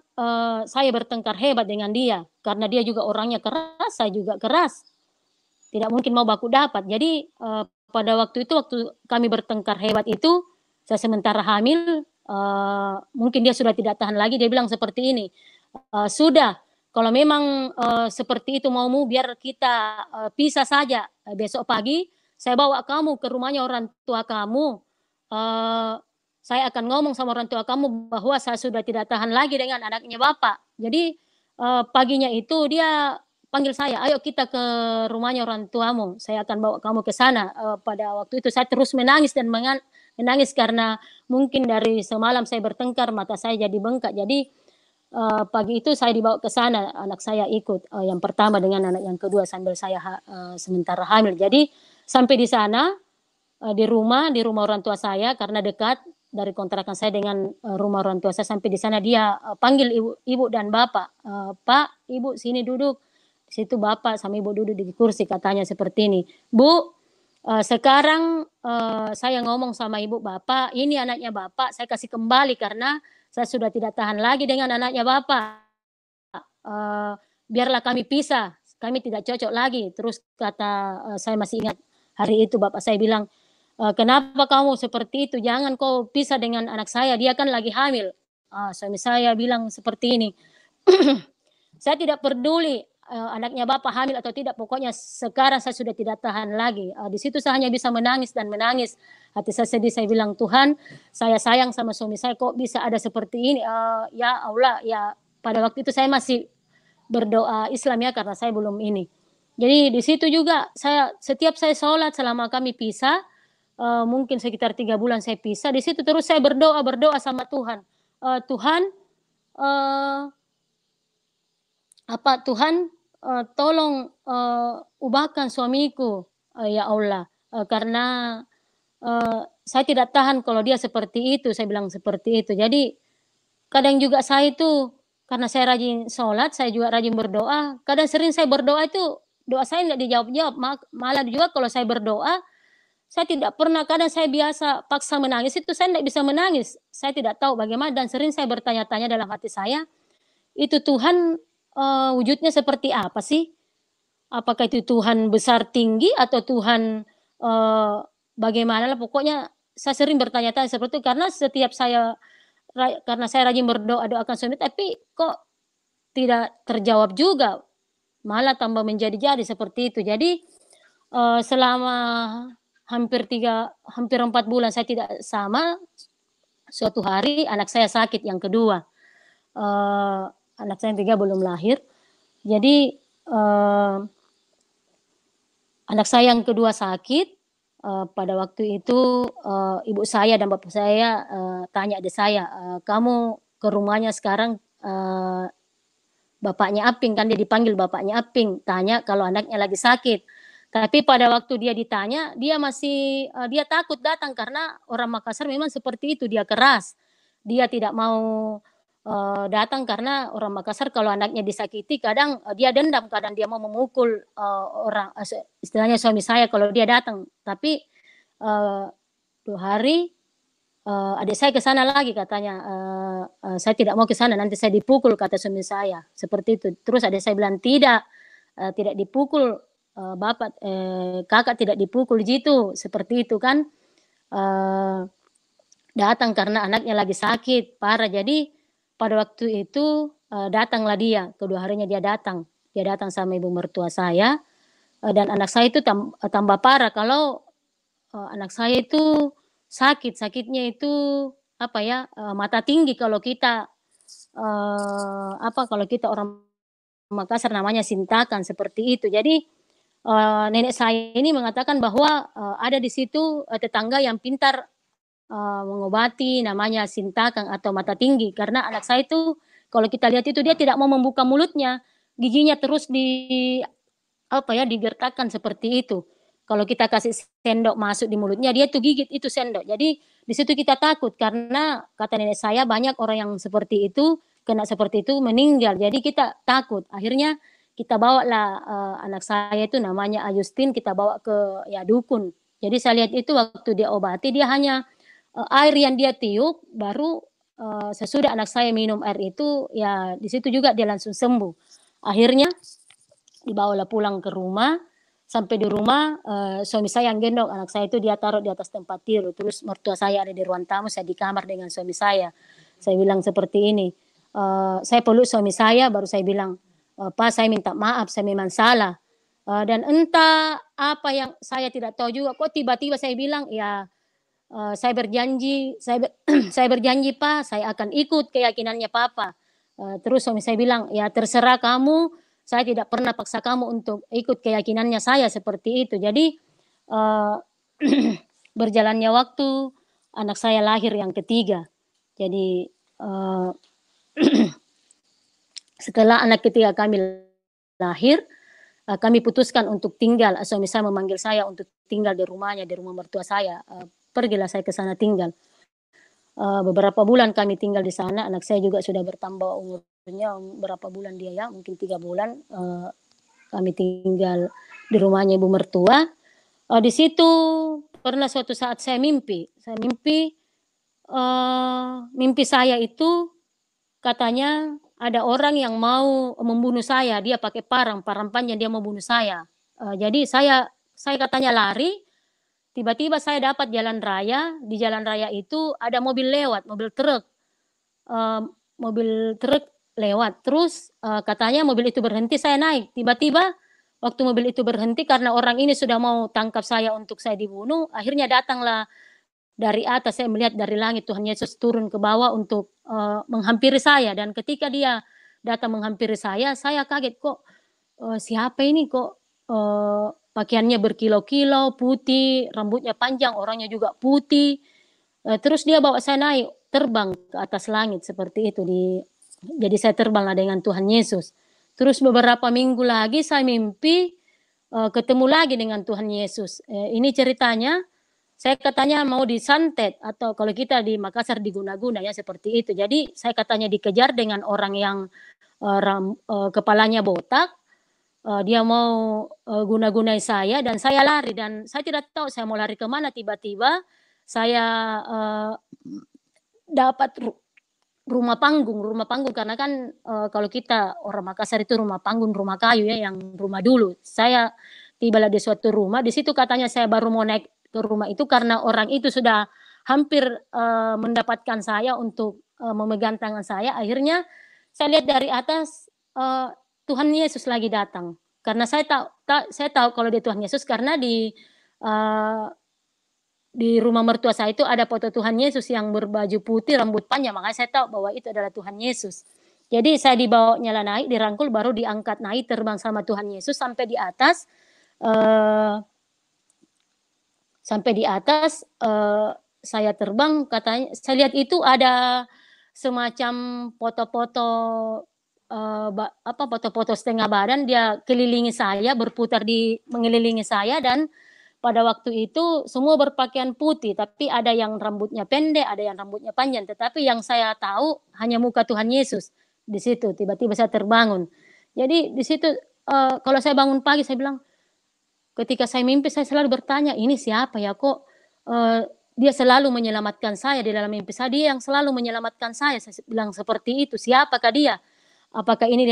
saya bertengkar hebat dengan dia, karena dia juga orangnya keras, saya juga keras. Tidak mungkin mau baku dapat. Jadi pada waktu itu, waktu kami bertengkar hebat itu, saya sementara hamil, mungkin dia sudah tidak tahan lagi, dia bilang seperti ini, "Sudah, kalau memang seperti itu maumu, biar kita pisah saja. Besok pagi saya bawa kamu ke rumahnya orang tua kamu. Eee, saya akan ngomong sama orang tua kamu bahwa saya sudah tidak tahan lagi dengan anaknya Bapak." Jadi paginya itu dia panggil saya, "Ayo kita ke rumahnya orang tuamu, saya akan bawa kamu ke sana." Pada waktu itu saya terus menangis dan menangis karena mungkin dari semalam saya bertengkar, mata saya jadi bengkak. Jadi pagi itu saya dibawa ke sana, anak saya ikut, yang pertama dengan anak yang kedua sambil saya sementara hamil. Jadi sampai di sana, di rumah orang tua saya karena dekat dari kontrakan saya dengan rumah orang tua saya, sampai di sana dia panggil ibu dan bapak, "Pak, Ibu sini duduk." Di situ bapak sama ibu duduk di kursi, katanya seperti ini, "Bu, sekarang saya ngomong sama ibu bapak, ini anaknya bapak saya kasih kembali karena saya sudah tidak tahan lagi dengan anaknya bapak." biarlah kami pisah, kami tidak cocok lagi. Terus kata saya masih ingat hari itu bapak saya bilang, kenapa kamu seperti itu? Jangan kau pisah dengan anak saya, dia kan lagi hamil. Suami saya bilang seperti ini, saya tidak peduli anaknya bapak hamil atau tidak, pokoknya sekarang saya sudah tidak tahan lagi. Di situ saya hanya bisa menangis dan menangis. Hati saya sedih, saya bilang, Tuhan, saya sayang sama suami saya, kok bisa ada seperti ini? Ya Allah, ya pada waktu itu saya masih berdoa Islam ya, karena saya belum ini. Jadi di situ juga setiap saya sholat selama kami pisah, mungkin sekitar 3 bulan saya pisah, di situ terus saya berdoa sama Tuhan. Tuhan, Tuhan, tolong ubahkan suamiku, ya Allah, karena saya tidak tahan kalau dia seperti itu, saya bilang seperti itu. Jadi kadang juga saya itu, karena saya rajin sholat, saya juga rajin berdoa, kadang sering saya berdoa itu, doa saya tidak dijawab-jawab, malah juga kalau saya berdoa, saya tidak pernah, kadang saya biasa paksa menangis, itu saya tidak bisa menangis, saya tidak tahu bagaimana, dan sering saya bertanya-tanya dalam hati saya, itu Tuhan wujudnya seperti apa sih? Apakah itu Tuhan besar tinggi atau Tuhan bagaimana lah, pokoknya saya sering bertanya-tanya seperti itu, karena karena saya rajin berdoa, doakan suami, tapi kok tidak terjawab juga, malah tambah menjadi-jadi seperti itu. Jadi selama hampir 4 bulan saya tidak sama, suatu hari anak saya sakit yang kedua. Anak saya yang 3 belum lahir. Jadi anak saya yang kedua sakit, pada waktu itu ibu saya dan bapak saya tanya adik saya, kamu ke rumahnya sekarang, bapaknya Aping, kan dia dipanggil bapaknya Aping, tanya kalau anaknya lagi sakit. Tapi pada waktu dia ditanya, dia masih dia takut datang karena orang Makassar memang seperti itu, dia keras. Dia tidak mau datang karena orang Makassar kalau anaknya disakiti kadang dia dendam, kadang dia mau memukul orang, istilahnya suami saya kalau dia datang. Tapi 2 hari adik saya ke sana lagi katanya, saya tidak mau ke sana, nanti saya dipukul, kata suami saya, seperti itu. Terus adik saya bilang, tidak dipukul, bapak, kakak tidak dipukul gitu, seperti itu kan. Datang karena anaknya lagi sakit parah. Jadi pada waktu itu datanglah dia, kedua harinya dia datang sama ibu mertua saya, dan anak saya itu tambah parah. Kalau anak saya itu sakitnya itu mata tinggi, kalau kita kalau kita orang Makassar namanya sintakan, seperti itu. Jadi nenek saya ini mengatakan bahwa ada di situ tetangga yang pintar mengobati, namanya sintakan atau mata tinggi, karena anak saya itu kalau kita lihat itu dia tidak mau membuka mulutnya, giginya terus digertakkan seperti itu. Kalau kita kasih sendok masuk di mulutnya, dia tuh gigit itu sendok. Jadi di situ kita takut, karena kata nenek saya banyak orang yang seperti itu, kena seperti itu meninggal. Jadi kita takut. Akhirnya kita bawalah anak saya itu namanya Ayustin, kita bawa ke dukun. Jadi saya lihat itu waktu dia obati, dia hanya air yang dia tiup, baru sesudah anak saya minum air itu, ya di situ juga dia langsung sembuh. Akhirnya dibawalah pulang ke rumah. Sampai di rumah, suami saya yang gendong anak saya itu, dia taruh di atas tempat tidur. Terus mertua saya ada di ruang tamu, saya di kamar dengan suami saya. Saya bilang seperti ini, saya peluk suami saya, baru saya bilang, Pak, saya minta maaf, saya memang salah. Dan entah apa yang saya tidak tahu juga, kok tiba-tiba saya bilang, saya berjanji, saya berjanji Pak, saya akan ikut keyakinannya Papa. Terus suami saya bilang, ya terserah kamu, saya tidak pernah paksa kamu untuk ikut keyakinannya saya, seperti itu. Jadi berjalannya waktu, anak saya lahir yang ketiga. Jadi setelah anak ketiga kami lahir, kami putuskan untuk tinggal. Suami saya memanggil saya untuk tinggal di rumahnya, di rumah mertua saya. Pergilah saya ke sana tinggal. Beberapa bulan kami tinggal di sana. Anak saya juga sudah bertambah umurnya, berapa bulan dia ya, mungkin 3 bulan. Kami tinggal di rumahnya ibu mertua. Di situ pernah suatu saat saya mimpi. Mimpi saya itu katanya ada orang yang mau membunuh saya, dia pakai parang panjang dia mau bunuh saya. Jadi saya katanya lari, tiba-tiba saya dapat jalan raya, di jalan raya itu ada mobil lewat, eee, mobil truk lewat, terus, katanya mobil itu berhenti, saya naik. Tiba-tiba waktu mobil itu berhenti karena orang ini sudah mau tangkap saya untuk saya dibunuh, akhirnya datanglah dari atas, saya melihat dari langit Tuhan Yesus turun ke bawah untuk, menghampiri saya, dan ketika dia datang menghampiri saya kaget, "Kok, siapa ini kok, pakaiannya berkilau-kilau, putih, rambutnya panjang, orangnya juga putih." Terus dia bawa saya naik, terbang ke atas langit seperti itu jadi saya terbanglah dengan Tuhan Yesus. Terus beberapa minggu lagi saya mimpi, ketemu lagi dengan Tuhan Yesus. Ini ceritanya, saya katanya mau disantet atau kalau kita di Makassar diguna-guna ya seperti itu. Jadi saya katanya dikejar dengan orang yang, kepalanya botak, dia mau, guna-gunai saya dan saya lari dan saya tidak tahu saya mau lari ke mana, tiba-tiba saya, eee, dapat rumah panggung karena kan, kalau kita orang Makassar itu rumah panggung, rumah kayu ya yang rumah dulu. Saya tibalah di suatu rumah, di situ katanya saya baru mau naik ke rumah itu karena orang itu sudah hampir, mendapatkan saya untuk, memegang tangan saya, akhirnya saya lihat dari atas, Tuhan Yesus lagi datang. Karena saya tahu kalau dia Tuhan Yesus karena eee, di rumah mertua saya itu ada foto Tuhan Yesus yang berbaju putih, rambut panjang, makanya saya tahu bahwa itu adalah Tuhan Yesus. Jadi saya dibawanya naik, dirangkul, baru diangkat naik, terbang sama Tuhan Yesus sampai di atas, eee, saya terbang katanya saya lihat itu ada semacam foto-foto, foto-foto setengah badan dia kelilingi saya, mengelilingi saya dan pada waktu itu semua berpakaian putih, tapi ada yang rambutnya pendek, ada yang rambutnya panjang, tetapi yang saya tahu hanya muka Tuhan Yesus. Di situ tiba-tiba saya terbangun. Jadi di situ, kalau saya bangun pagi saya bilang, ketika saya mimpi saya selalu bertanya, "Ini siapa ya? Kok, dia selalu menyelamatkan saya di dalam mimpi saya, dia yang selalu menyelamatkan saya bilang seperti itu, "Siapakah dia? Apakah ini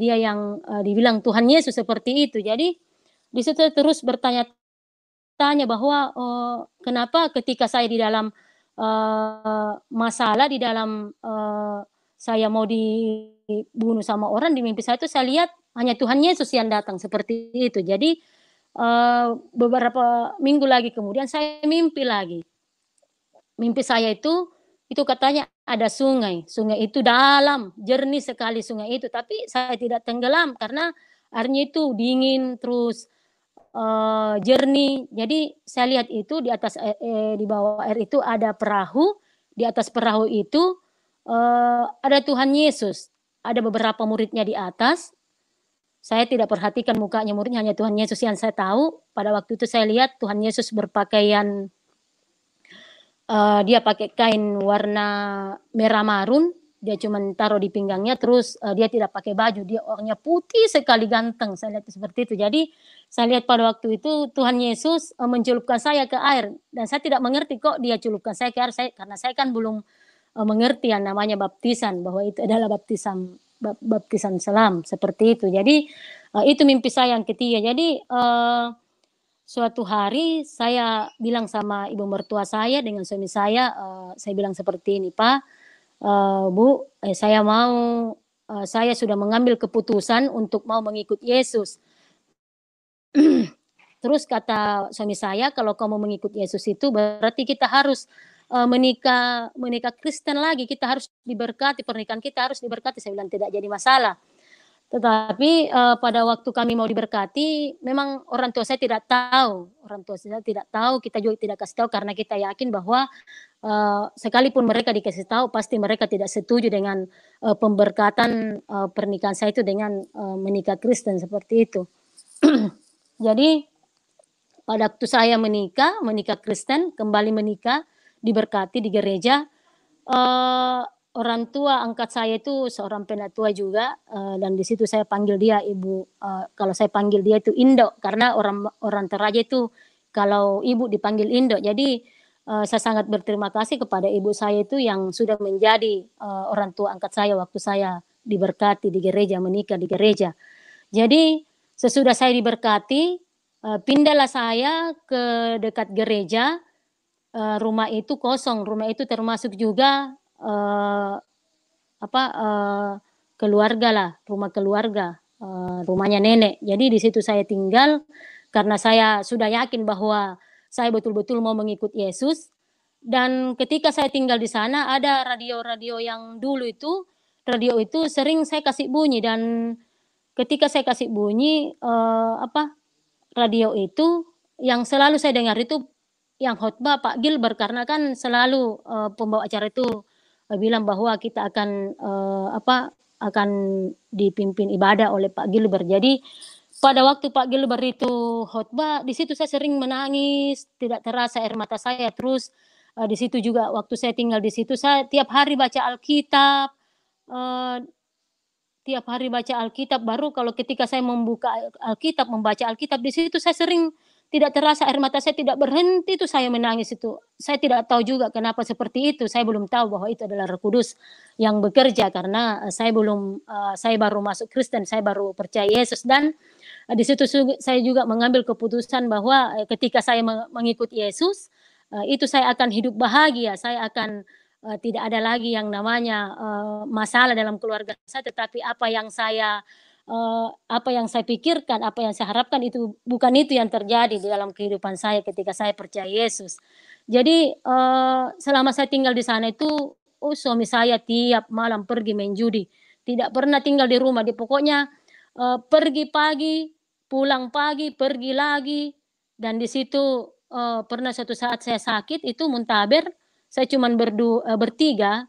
dia yang, dibilang Tuhan Yesus?" Seperti itu. Jadi di situ saya terus bertanya-tanya bahwa, kenapa ketika saya di dalam, masalah, di dalam, saya mau dibunuh sama orang, di mimpi saya itu saya lihat hanya Tuhan Yesus yang datang, seperti itu. Jadi, beberapa minggu lagi kemudian saya mimpi lagi. Mimpi saya itu katanya ada sungai, sungai itu dalam, jernih sekali sungai itu, tapi saya tidak tenggelam karena airnya itu dingin, terus, jernih. Jadi saya lihat itu di bawah air itu ada perahu, di atas perahu itu, ada Tuhan Yesus, ada beberapa muridnya di atas, saya tidak perhatikan mukanya muridnya, hanya Tuhan Yesus yang saya tahu. Pada waktu itu saya lihat Tuhan Yesus berpakaian, dia pakai kain warna merah marun, dia cuman taruh di pinggangnya, terus, dia tidak pakai baju, dia orangnya putih sekali, ganteng, saya lihat seperti itu. Jadi, saya lihat pada waktu itu Tuhan Yesus, mencelupkan saya ke air dan saya tidak mengerti kok dia celupkan saya ke air, karena saya kan belum, mengerti yang namanya baptisan, bahwa itu adalah baptisan selam, seperti itu. Jadi, itu mimpi saya yang ketiga. Jadi, suatu hari saya bilang sama ibu mertua saya dengan suami saya bilang seperti ini, "Pak, Bu, saya sudah mengambil keputusan untuk mau mengikut Yesus." Terus kata suami saya, "Kalau kamu mengikut Yesus itu berarti kita harus, menikah menikah Kristen lagi, kita harus diberkati, pernikahan kita harus diberkati." Saya bilang, "Tidak jadi masalah." Tetapi, pada waktu kami mau diberkati, memang orang tua saya tidak tahu, kita juga tidak kasih tahu karena kita yakin bahwa, sekalipun mereka dikasih tahu, pasti mereka tidak setuju dengan, pemberkatan, pernikahan saya itu dengan, menikah Kristen, seperti itu. Jadi, pada waktu saya menikah Kristen, kembali menikah, diberkati di gereja, orang tua angkat saya itu seorang penatua juga, dan di situ saya panggil dia ibu, kalau saya panggil dia itu Indo, karena orang orang Toraja itu kalau ibu dipanggil Indo. Jadi, saya sangat berterima kasih kepada ibu saya itu yang sudah menjadi orang tua angkat saya waktu saya diberkati di gereja, menikah di gereja. Jadi sesudah saya diberkati, pindahlah saya ke dekat gereja. Rumah itu kosong, rumah itu termasuk juga keluarga lah, rumah keluarga, rumahnya nenek. Jadi di situ saya tinggal karena saya sudah yakin bahwa saya betul-betul mau mengikut Yesus. Dan ketika saya tinggal di sana ada radio-radio yang dulu itu, radio itu sering saya kasih bunyi, dan ketika saya kasih bunyi radio itu yang selalu saya dengar itu yang khotbah Pak Gilbert, karena kan selalu pembawa acara itu bilang bahwa kita akan dipimpin ibadah oleh Pak Gilbert. Jadi pada waktu Pak Gilbert itu khotbah, di situ saya sering menangis, tidak terasa air mata saya. Terus di situ juga waktu saya tinggal di situ, saya tiap hari baca Alkitab, tiap hari baca Alkitab. Baru kalau ketika saya membuka Alkitab, membaca Alkitab, di situ saya sering tidak terasa air mata saya tidak berhenti, itu saya menangis itu. Saya tidak tahu juga kenapa seperti itu. Saya belum tahu bahwa itu adalah Roh Kudus yang bekerja, karena saya baru masuk Kristen, saya baru percaya Yesus. Dan di situ saya juga mengambil keputusan bahwa ketika saya mengikuti Yesus, itu saya akan hidup bahagia, saya akan tidak ada lagi yang namanya masalah dalam keluarga saya, tetapi apa yang saya pikirkan, apa yang saya harapkan itu bukan itu yang terjadi di dalam kehidupan saya ketika saya percaya Yesus. Jadi selama saya tinggal di sana itu, suami saya tiap malam pergi main judi, tidak pernah tinggal di rumah. Pokoknya pergi pagi, pulang pagi, pergi lagi, dan di situ pernah suatu saat saya sakit itu muntaber, saya cuma bertiga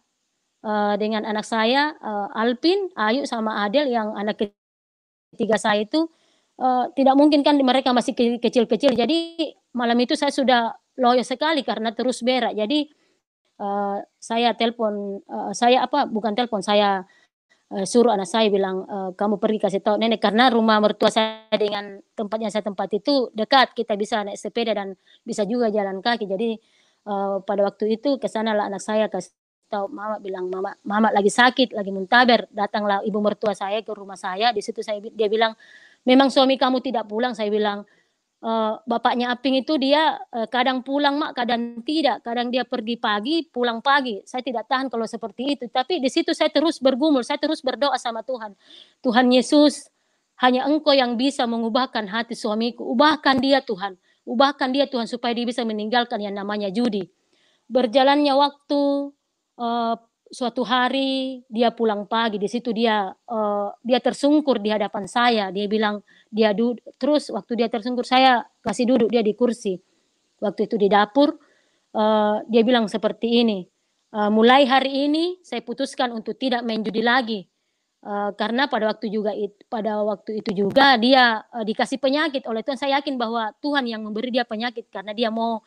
dengan anak saya, Alpin, Ayu, sama Adel yang anak ketiga saya itu. Tidak mungkin kan mereka masih kecil-kecil. Jadi malam itu saya sudah loyo sekali karena terus berak. Jadi saya telepon, saya suruh anak saya bilang, kamu pergi kasih tahu nenek, karena rumah mertua saya dengan tempat yang saya tempati itu dekat, kita bisa naik sepeda dan bisa juga jalan kaki. Jadi pada waktu itu ke sanalah anak saya kasih tahu mama, bilang mama lagi sakit, lagi muntaber. Datanglah ibu mertua saya ke rumah saya. Di situ dia bilang, memang suami kamu tidak pulang. Saya bilang, bapaknya Aping itu dia kadang pulang mak, kadang tidak, kadang dia pergi pagi, pulang pagi. Saya tidak tahan kalau seperti itu. Tapi di situ saya terus bergumul, saya terus berdoa sama Tuhan. Tuhan Yesus, hanya Engkau yang bisa mengubahkan hati suamiku. Ubahkan dia Tuhan, ubahkan dia Tuhan, supaya dia bisa meninggalkan yang namanya judi. Berjalannya waktu, suatu hari dia pulang pagi. Di situ dia tersungkur di hadapan saya. Dia bilang, terus waktu dia tersungkur, saya kasih duduk dia di kursi. Waktu itu di dapur, dia bilang seperti ini, mulai hari ini saya putuskan untuk tidak main judi lagi. Karena pada waktu itu juga dia dikasih penyakit oleh Tuhan. Saya yakin bahwa Tuhan yang memberi dia penyakit karena dia mau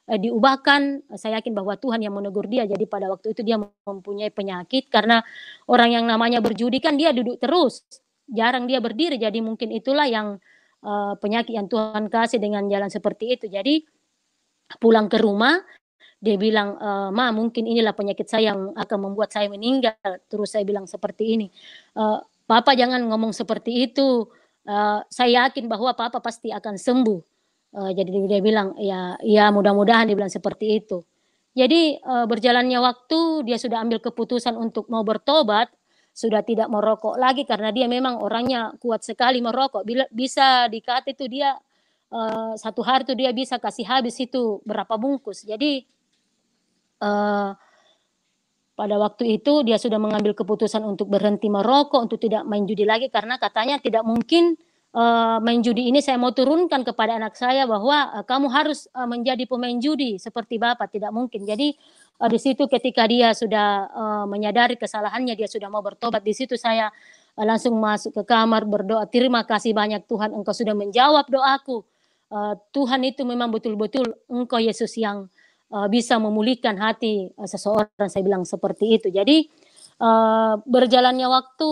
diubahkan. Saya yakin bahwa Tuhan yang menegur dia. Jadi pada waktu itu dia mempunyai penyakit, karena orang yang namanya berjudi kan dia duduk terus, jarang dia berdiri. Jadi mungkin itulah yang penyakit yang Tuhan kasih dengan jalan seperti itu. Jadi pulang ke rumah dia bilang, ma, mungkin inilah penyakit saya yang akan membuat saya meninggal. Terus saya bilang seperti ini, Papa jangan ngomong seperti itu, saya yakin bahwa Papa pasti akan sembuh. Jadi dia bilang, ya mudah-mudahan, dia bilang seperti itu. Jadi berjalannya waktu, dia sudah ambil keputusan untuk mau bertobat, sudah tidak merokok lagi, karena dia memang orangnya kuat sekali merokok. Bisa dikata itu dia satu hari itu dia bisa kasih habis itu berapa bungkus. Jadi pada waktu itu dia sudah mengambil keputusan untuk berhenti merokok, untuk tidak main judi lagi, karena katanya tidak mungkin main judi ini saya mau turunkan kepada anak saya bahwa kamu harus menjadi pemain judi seperti Bapak, tidak mungkin. Jadi di situ ketika dia sudah menyadari kesalahannya, dia sudah mau bertobat, di situ saya langsung masuk ke kamar berdoa, terima kasih banyak Tuhan, Engkau sudah menjawab doaku. Tuhan itu memang betul-betul Engkau Yesus yang bisa memulihkan hati seseorang, saya bilang seperti itu. Jadi berjalannya waktu,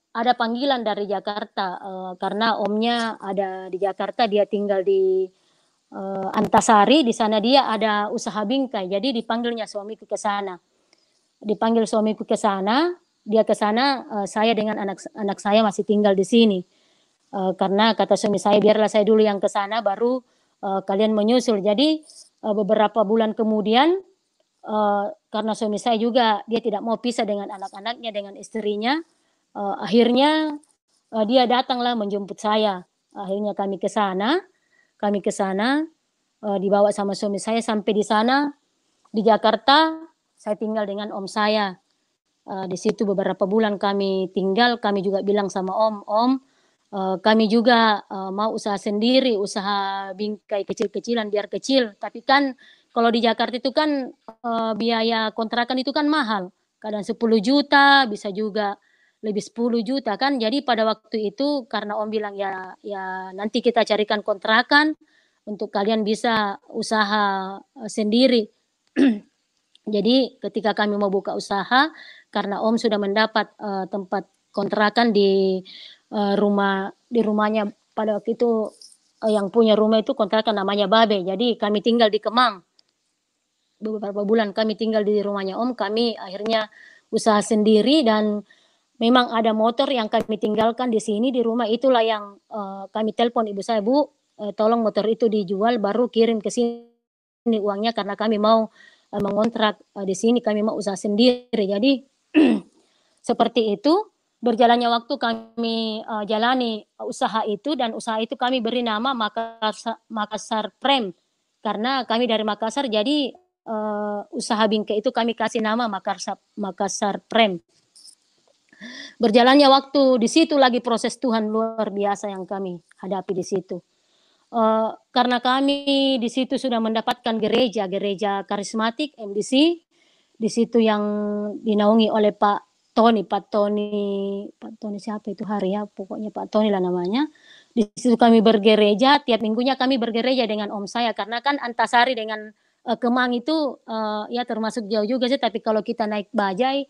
ada panggilan dari Jakarta, karena omnya ada di Jakarta, dia tinggal di Antasari, di sana dia ada usaha bingkai, jadi dipanggilnya suamiku ke sana. Dipanggil suamiku ke sana, dia ke sana, saya dengan anak saya masih tinggal di sini. Karena kata suami saya, biarlah saya dulu yang ke sana, baru kalian menyusul. Jadi beberapa bulan kemudian, karena suami saya juga dia tidak mau pisah dengan anak-anaknya, dengan istrinya, akhirnya dia datanglah menjemput saya. Akhirnya kami ke sana, dibawa sama suami saya sampai di sana di Jakarta. Saya tinggal dengan om saya. Di situ beberapa bulan kami tinggal. Kami juga bilang sama om, kami juga mau usaha sendiri, usaha bingkai kecil-kecilan biar kecil. Tapi kan kalau di Jakarta itu kan biaya kontrakan itu kan mahal. Kadang 10 juta, bisa juga lebih 10 juta kan. Jadi pada waktu itu karena om bilang ya nanti kita carikan kontrakan untuk kalian bisa usaha sendiri. Jadi ketika kami mau buka usaha, karena om sudah mendapat tempat kontrakan di rumahnya pada waktu itu, yang punya rumah itu kontrakan namanya Babe. Jadi kami tinggal di Kemang. Beberapa bulan kami tinggal di rumahnya om, kami akhirnya usaha sendiri dan memang ada motor yang kami tinggalkan di sini di rumah. Itulah yang kami telepon ibu saya, Bu, tolong motor itu dijual baru kirim ke sini uangnya karena kami mau mengontrak di sini, kami mau usaha sendiri. Jadi seperti itu. Berjalannya waktu kami jalani usaha itu, dan usaha itu kami beri nama Makassar Prem. Karena kami dari Makassar, jadi usaha bingkai itu kami kasih nama Makassar Prem. Berjalannya waktu, di situ lagi proses Tuhan luar biasa yang kami hadapi di situ. Karena kami di situ sudah mendapatkan gereja karismatik MDC, di situ yang dinaungi oleh Pak Tony siapa itu hari ya, pokoknya Pak Tony lah namanya. Di situ kami bergereja, tiap minggunya kami bergereja dengan om saya, karena kan Antasari dengan Kemang itu ya termasuk jauh juga sih, tapi kalau kita naik bajai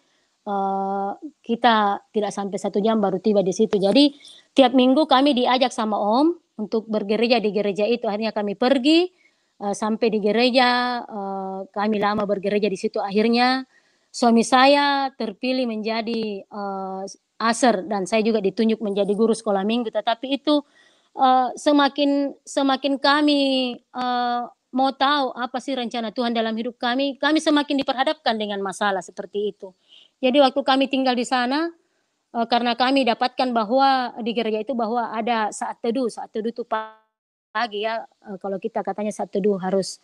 kita tidak sampai 1 jam baru tiba di situ. Jadi tiap minggu kami diajak sama om untuk bergereja di gereja itu. Akhirnya kami pergi sampai di gereja, kami lama bergereja di situ. Akhirnya suami saya terpilih menjadi aser, dan saya juga ditunjuk menjadi guru sekolah minggu. Tetapi itu semakin kami mau tahu apa sih rencana Tuhan dalam hidup kami semakin diperhadapkan dengan masalah seperti itu. Jadi waktu kami tinggal di sana, karena kami dapatkan bahwa di gereja itu bahwa ada saat teduh itu pagi ya, kalau kita katanya saat teduh harus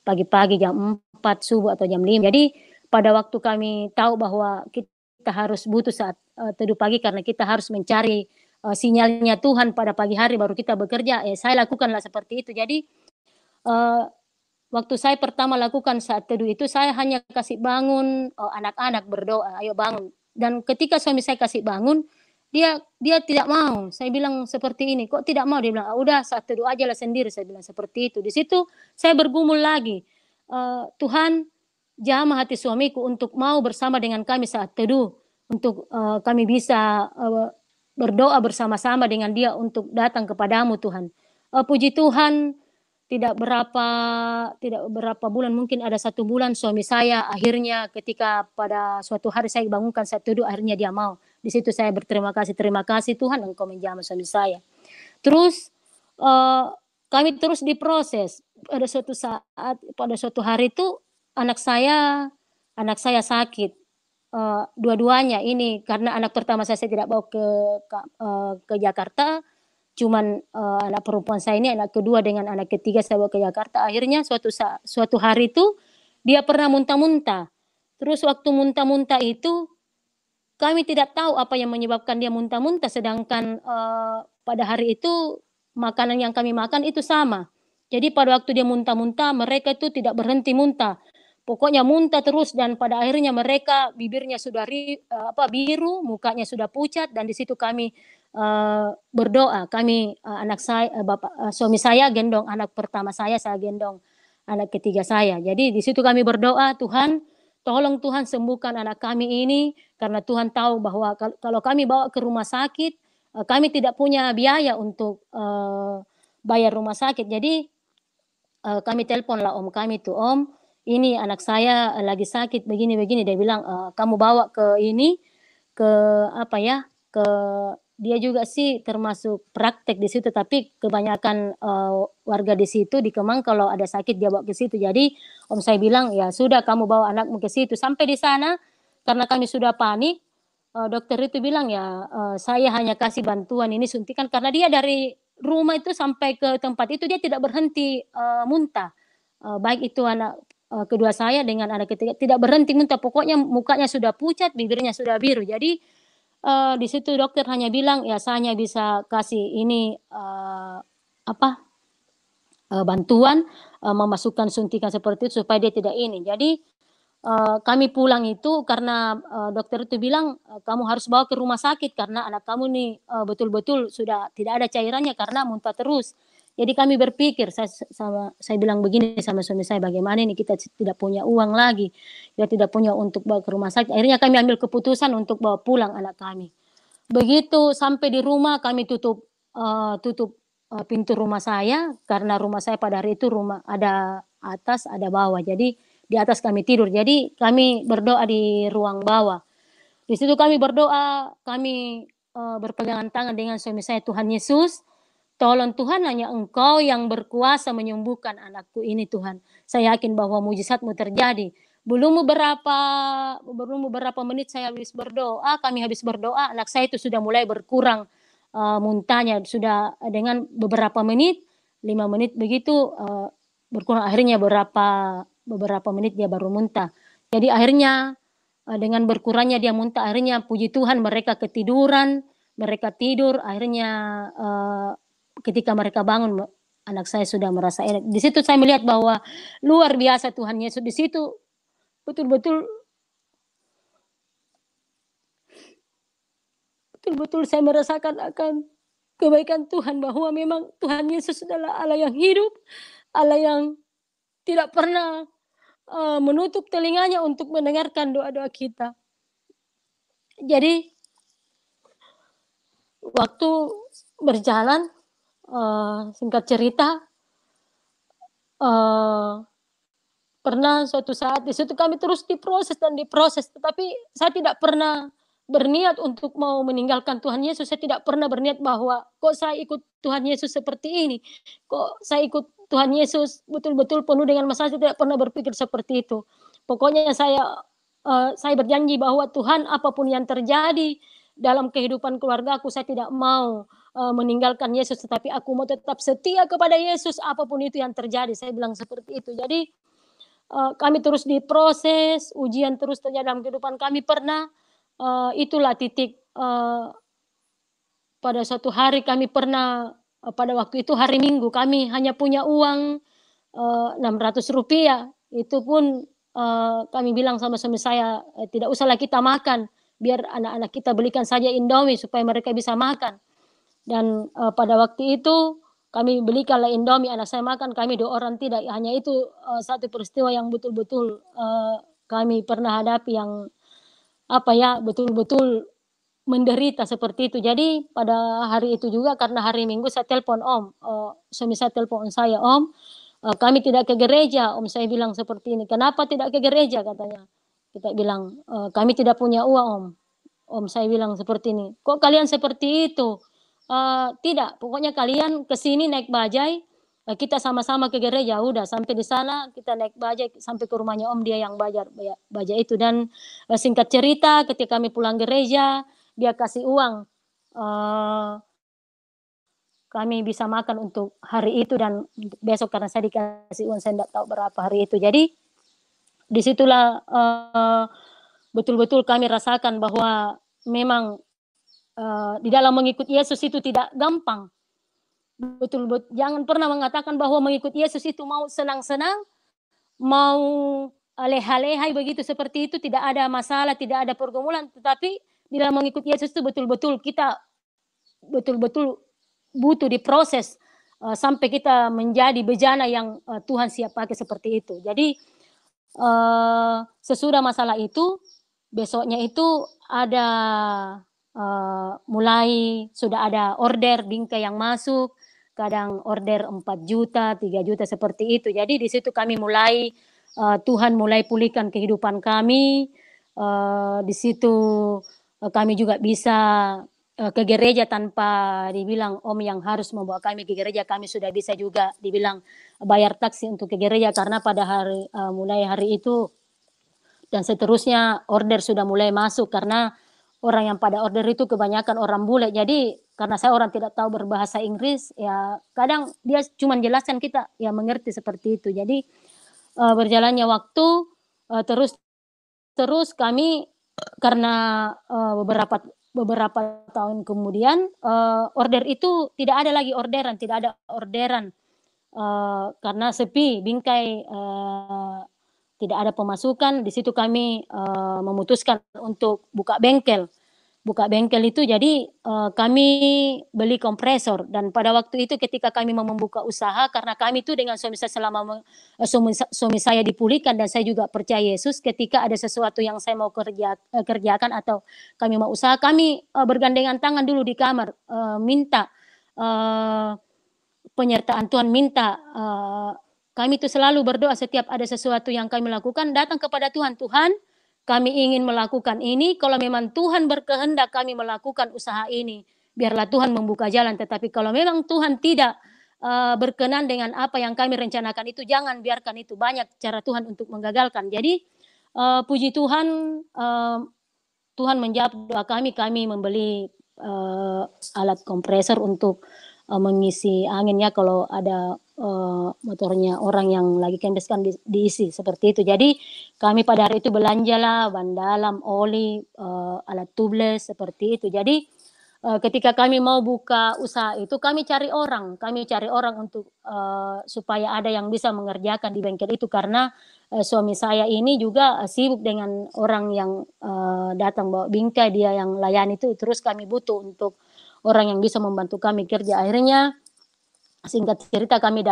pagi-pagi jam 4 subuh atau jam 5. Jadi pada waktu kami tahu bahwa kita harus butuh saat teduh pagi karena kita harus mencari sinyalnya Tuhan pada pagi hari baru kita bekerja, saya lakukanlah seperti itu. Jadi waktu saya pertama lakukan saat teduh itu, saya hanya kasih bangun anak-anak berdoa, ayo bangun. Dan ketika suami saya kasih bangun, dia tidak mau. Saya bilang seperti ini, kok tidak mau? Dia bilang, udah saat teduh aja lah sendiri. Saya bilang seperti itu. Di situ saya bergumul lagi, Tuhan jamah hati suamiku untuk mau bersama dengan kami saat teduh, untuk kami bisa berdoa bersama-sama dengan dia untuk datang kepadamu Tuhan. Puji Tuhan, tidak berapa bulan, mungkin ada 1 bulan, suami saya akhirnya ketika pada suatu hari saya bangunkan saat teduh, akhirnya dia mau. Di situ saya berterima kasih Tuhan Engkau menjamah suami saya. Terus kami terus diproses. Pada suatu hari itu anak saya sakit. Dua-duanya ini karena anak pertama saya tidak bawa ke Jakarta. Cuman anak perempuan saya ini, anak kedua dengan anak ketiga saya bawa ke Jakarta. Akhirnya suatu hari itu dia pernah muntah-muntah. Terus waktu muntah-muntah itu kami tidak tahu apa yang menyebabkan dia muntah-muntah, sedangkan pada hari itu makanan yang kami makan itu sama. Jadi pada waktu dia muntah-muntah, mereka itu tidak berhenti muntah. Pokoknya muntah terus, dan pada akhirnya mereka bibirnya sudah biru, mukanya sudah pucat, dan di situ kami berdoa. Kami anak saya, suami saya gendong anak pertama saya gendong anak ketiga saya. Jadi di situ kami berdoa, Tuhan, tolong Tuhan sembuhkan anak kami ini, karena Tuhan tahu bahwa kalau kami bawa ke rumah sakit, kami tidak punya biaya untuk bayar rumah sakit. Jadi kami teleponlah om kami tuh, "Om, ini anak saya lagi sakit begini-begini." Dia bilang, "Kamu bawa ke ini, ke apa ya, ke" dia juga sih termasuk praktek di situ, tapi kebanyakan, warga di situ di Kemang kalau ada sakit dia bawa ke situ. Jadi om saya bilang, "Ya sudah kamu bawa anakmu ke situ." Sampai di sana karena kami sudah panik, dokter itu bilang, "Ya, saya hanya kasih bantuan ini suntikan," karena dia dari rumah itu sampai ke tempat itu dia tidak berhenti, muntah. Baik itu anak, kedua saya dengan anak ketiga tidak berhenti muntah, pokoknya mukanya sudah pucat, bibirnya sudah biru. Jadi, di situ dokter hanya bilang, "Ya saya hanya bisa kasih ini, apa, bantuan, memasukkan suntikan seperti itu supaya dia tidak ini." Jadi, kami pulang itu karena, dokter itu bilang, "Kamu harus bawa ke rumah sakit karena anak kamu nih, betul-betul sudah tidak ada cairannya karena muntah terus." Jadi kami berpikir, saya bilang begini sama suami saya, "Bagaimana ini kita tidak punya uang lagi, kita tidak punya untuk bawa ke rumah sakit." Akhirnya kami ambil keputusan untuk bawa pulang anak kami. Begitu sampai di rumah kami tutup, pintu rumah saya, karena rumah saya pada hari itu rumah ada atas, ada bawah. Jadi di atas kami tidur, jadi kami berdoa di ruang bawah. Di situ kami berdoa, kami, berpegangan tangan dengan suami saya, "Tuhan Yesus, tolong Tuhan hanya Engkau yang berkuasa menyembuhkan anakku ini Tuhan. Saya yakin bahwa mujizat-Mu terjadi." Belum beberapa menit saya habis berdoa, kami habis berdoa, anak saya itu sudah mulai berkurang, muntahnya. Sudah dengan beberapa menit, 5 menit begitu, berkurang. Akhirnya beberapa menit dia baru muntah. Jadi akhirnya, dengan berkurangnya dia muntah, akhirnya puji Tuhan mereka ketiduran, mereka tidur, akhirnya, ketika mereka bangun, anak saya sudah merasa enak. Di situ saya melihat bahwa luar biasa Tuhan Yesus di situ betul-betul betul-betul saya merasakan akan kebaikan Tuhan, bahwa memang Tuhan Yesus adalah Allah yang hidup, Allah yang tidak pernah, menutup telinganya untuk mendengarkan doa-doa kita. Jadi waktu berjalan, singkat cerita, eee, pernah suatu saat di situ kami terus diproses dan diproses, tetapi saya tidak pernah berniat untuk mau meninggalkan Tuhan Yesus. Saya tidak pernah berniat bahwa, "Kok saya ikut Tuhan Yesus seperti ini? Kok saya ikut Tuhan Yesus betul-betul penuh dengan masalah?" Saya tidak pernah berpikir seperti itu. Pokoknya saya berjanji bahwa, "Tuhan, apapun yang terjadi dalam kehidupan keluargaku, saya tidak mau, meninggalkan Yesus, tetapi aku mau tetap setia kepada Yesus apapun itu yang terjadi." Saya bilang seperti itu. Jadi kami terus diproses, ujian terus terjadi dalam kehidupan kami. Pernah, itulah titik, pada suatu hari kami pernah, pada waktu itu hari Minggu, kami hanya punya uang, Rp600. Itu pun, kami bilang sama suami saya, "Tidak usahlah kita makan, biar anak-anak kita belikan saja Indomie supaya mereka bisa makan." Dan, pada waktu itu kami belikanlah Indomie, anak saya makan, kami 2 orang tidak. Hanya itu, satu peristiwa yang betul-betul, kami pernah hadapi yang, apa ya, betul-betul menderita seperti itu. Jadi pada hari itu juga karena hari Minggu saya telepon om, suami saya telepon saya, "Om, kami tidak ke gereja." Om saya bilang seperti ini, "Kenapa tidak ke gereja?" katanya. Kita bilang, "Kami tidak punya uang Om." Om saya bilang seperti ini, "Kok kalian seperti itu?" "Tidak, pokoknya kalian ke sini naik bajai, kita sama-sama ke gereja." Udah sampai di sana kita naik bajai sampai ke rumahnya om, dia yang bayar bajai itu. Dan, singkat cerita ketika kami pulang gereja, dia kasih uang, eee, kami bisa makan untuk hari itu dan untuk besok karena saya dikasih uang, saya enggak tahu berapa hari itu. Jadi, disitulah betul-betul kami rasakan bahwa memang, di dalam mengikut Yesus itu tidak gampang. Jangan pernah mengatakan bahwa mengikut Yesus itu mau senang-senang, mau, leha-leha begitu, seperti itu, tidak ada masalah, tidak ada pergumulan, tetapi di dalam mengikut Yesus itu betul-betul kita betul-betul butuh diproses, sampai kita menjadi bejana yang, Tuhan siap pakai seperti itu. Jadi, sesudah masalah itu, besoknya itu ada, mulai sudah ada order bingkai yang masuk, kadang order 4 juta, 3 juta seperti itu. Jadi di situ kami mulai Tuhan mulai pulihkan kehidupan kami. Di situ kami juga bisa ke gereja tanpa dibilang om yang harus membawa kami ke gereja. Kami sudah bisa juga dibilang bayar taksi untuk ke gereja karena pada hari mulai hari itu dan seterusnya order sudah mulai masuk karena orang yang pada order itu kebanyakan orang bule. Jadi karena saya orang tidak tahu berbahasa Inggris, ya kadang dia cuma jelaskan kita ya mengerti seperti itu. Jadi berjalannya waktu terus kami karena beberapa tahun kemudian order itu tidak ada lagi orderan, tidak ada orderan karena sepi, bingkai, tidak ada pemasukan. Di situ kami memutuskan untuk buka bengkel. Buka bengkel itu jadi kami beli kompresor dan pada waktu itu ketika kami mau membuka usaha karena kami itu dengan suami saya selama suami saya dipulihkan dan saya juga percaya Yesus, ketika ada sesuatu yang saya mau kerjakan atau kami mau usaha, kami bergandengan tangan dulu di kamar minta penyertaan Tuhan, minta kami itu selalu berdoa setiap ada sesuatu yang kami lakukan, datang kepada Tuhan. Tuhan, kami ingin melakukan ini, kalau memang Tuhan berkehendak kami melakukan usaha ini, biarlah Tuhan membuka jalan. Tetapi kalau memang Tuhan tidak berkenan dengan apa yang kami rencanakan itu, jangan biarkan itu. Banyak cara Tuhan untuk menggagalkan. Jadi puji Tuhan, Tuhan menjawab doa kami. Kami membeli alat kompresor untuk mengisi anginnya kalau ada motornya orang yang lagi kempes kan diisi seperti itu. Jadi kami pada hari itu belanjalah ban dalam, oli, alat tubeless seperti itu. Jadi ketika kami mau buka usaha itu kami cari orang untuk supaya ada yang bisa mengerjakan di bengkel itu karena suami saya ini juga sibuk dengan orang yang datang bawa bingkai, dia yang layani itu, terus kami butuh untuk orang yang bisa membantu kami kerja. Akhirnya singkat cerita kami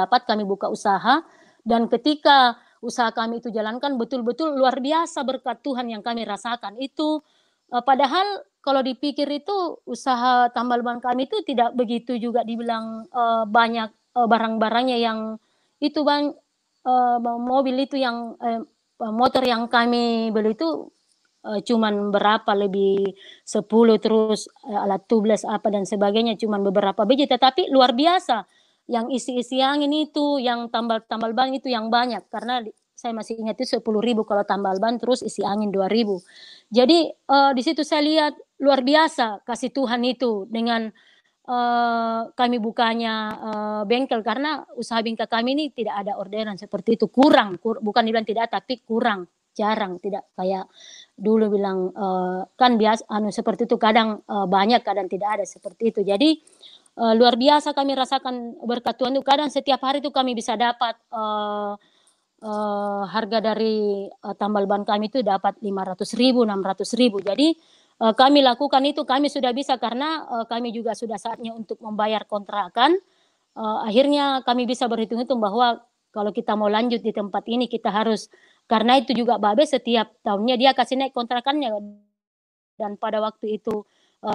buka usaha dan ketika usaha kami itu jalankan betul-betul luar biasa berkat Tuhan yang kami rasakan itu. Padahal kalau dipikir itu usaha tambal ban kami itu tidak begitu juga dibilang banyak barang-barangnya yang itu mobil itu yang motor yang kami beli itu cuman berapa lebih 10 terus alat tubeless apa dan sebagainya cuman beberapa biji, tetapi luar biasa yang isi-isi angin itu, yang tambal ban itu yang banyak karena saya masih ingat itu 10.000 kalau tambal ban terus isi angin 2.000. Jadi di situ saya lihat luar biasa kasih Tuhan itu dengan kami bukanya bengkel karena usaha bengkel kami ini tidak ada orderan seperti itu, bukan dibilang tidak tapi kurang, jarang, tidak kayak dulu bilang kan biasa seperti itu kadang banyak kadang tidak ada seperti itu. Jadi luar biasa kami rasakan berkat Tuhan itu, kadang setiap hari itu kami bisa dapat harga dari tambal ban kami itu dapat 500.000, 600.000. Jadi kami lakukan itu, kami sudah bisa karena kami juga sudah saatnya untuk membayar kontrakan. Akhirnya kami bisa berhitung-hitung bahwa kalau kita mau lanjut di tempat ini kita harus, karena itu juga Babe setiap tahunnya dia kasih naik kontrakannya dan pada waktu itu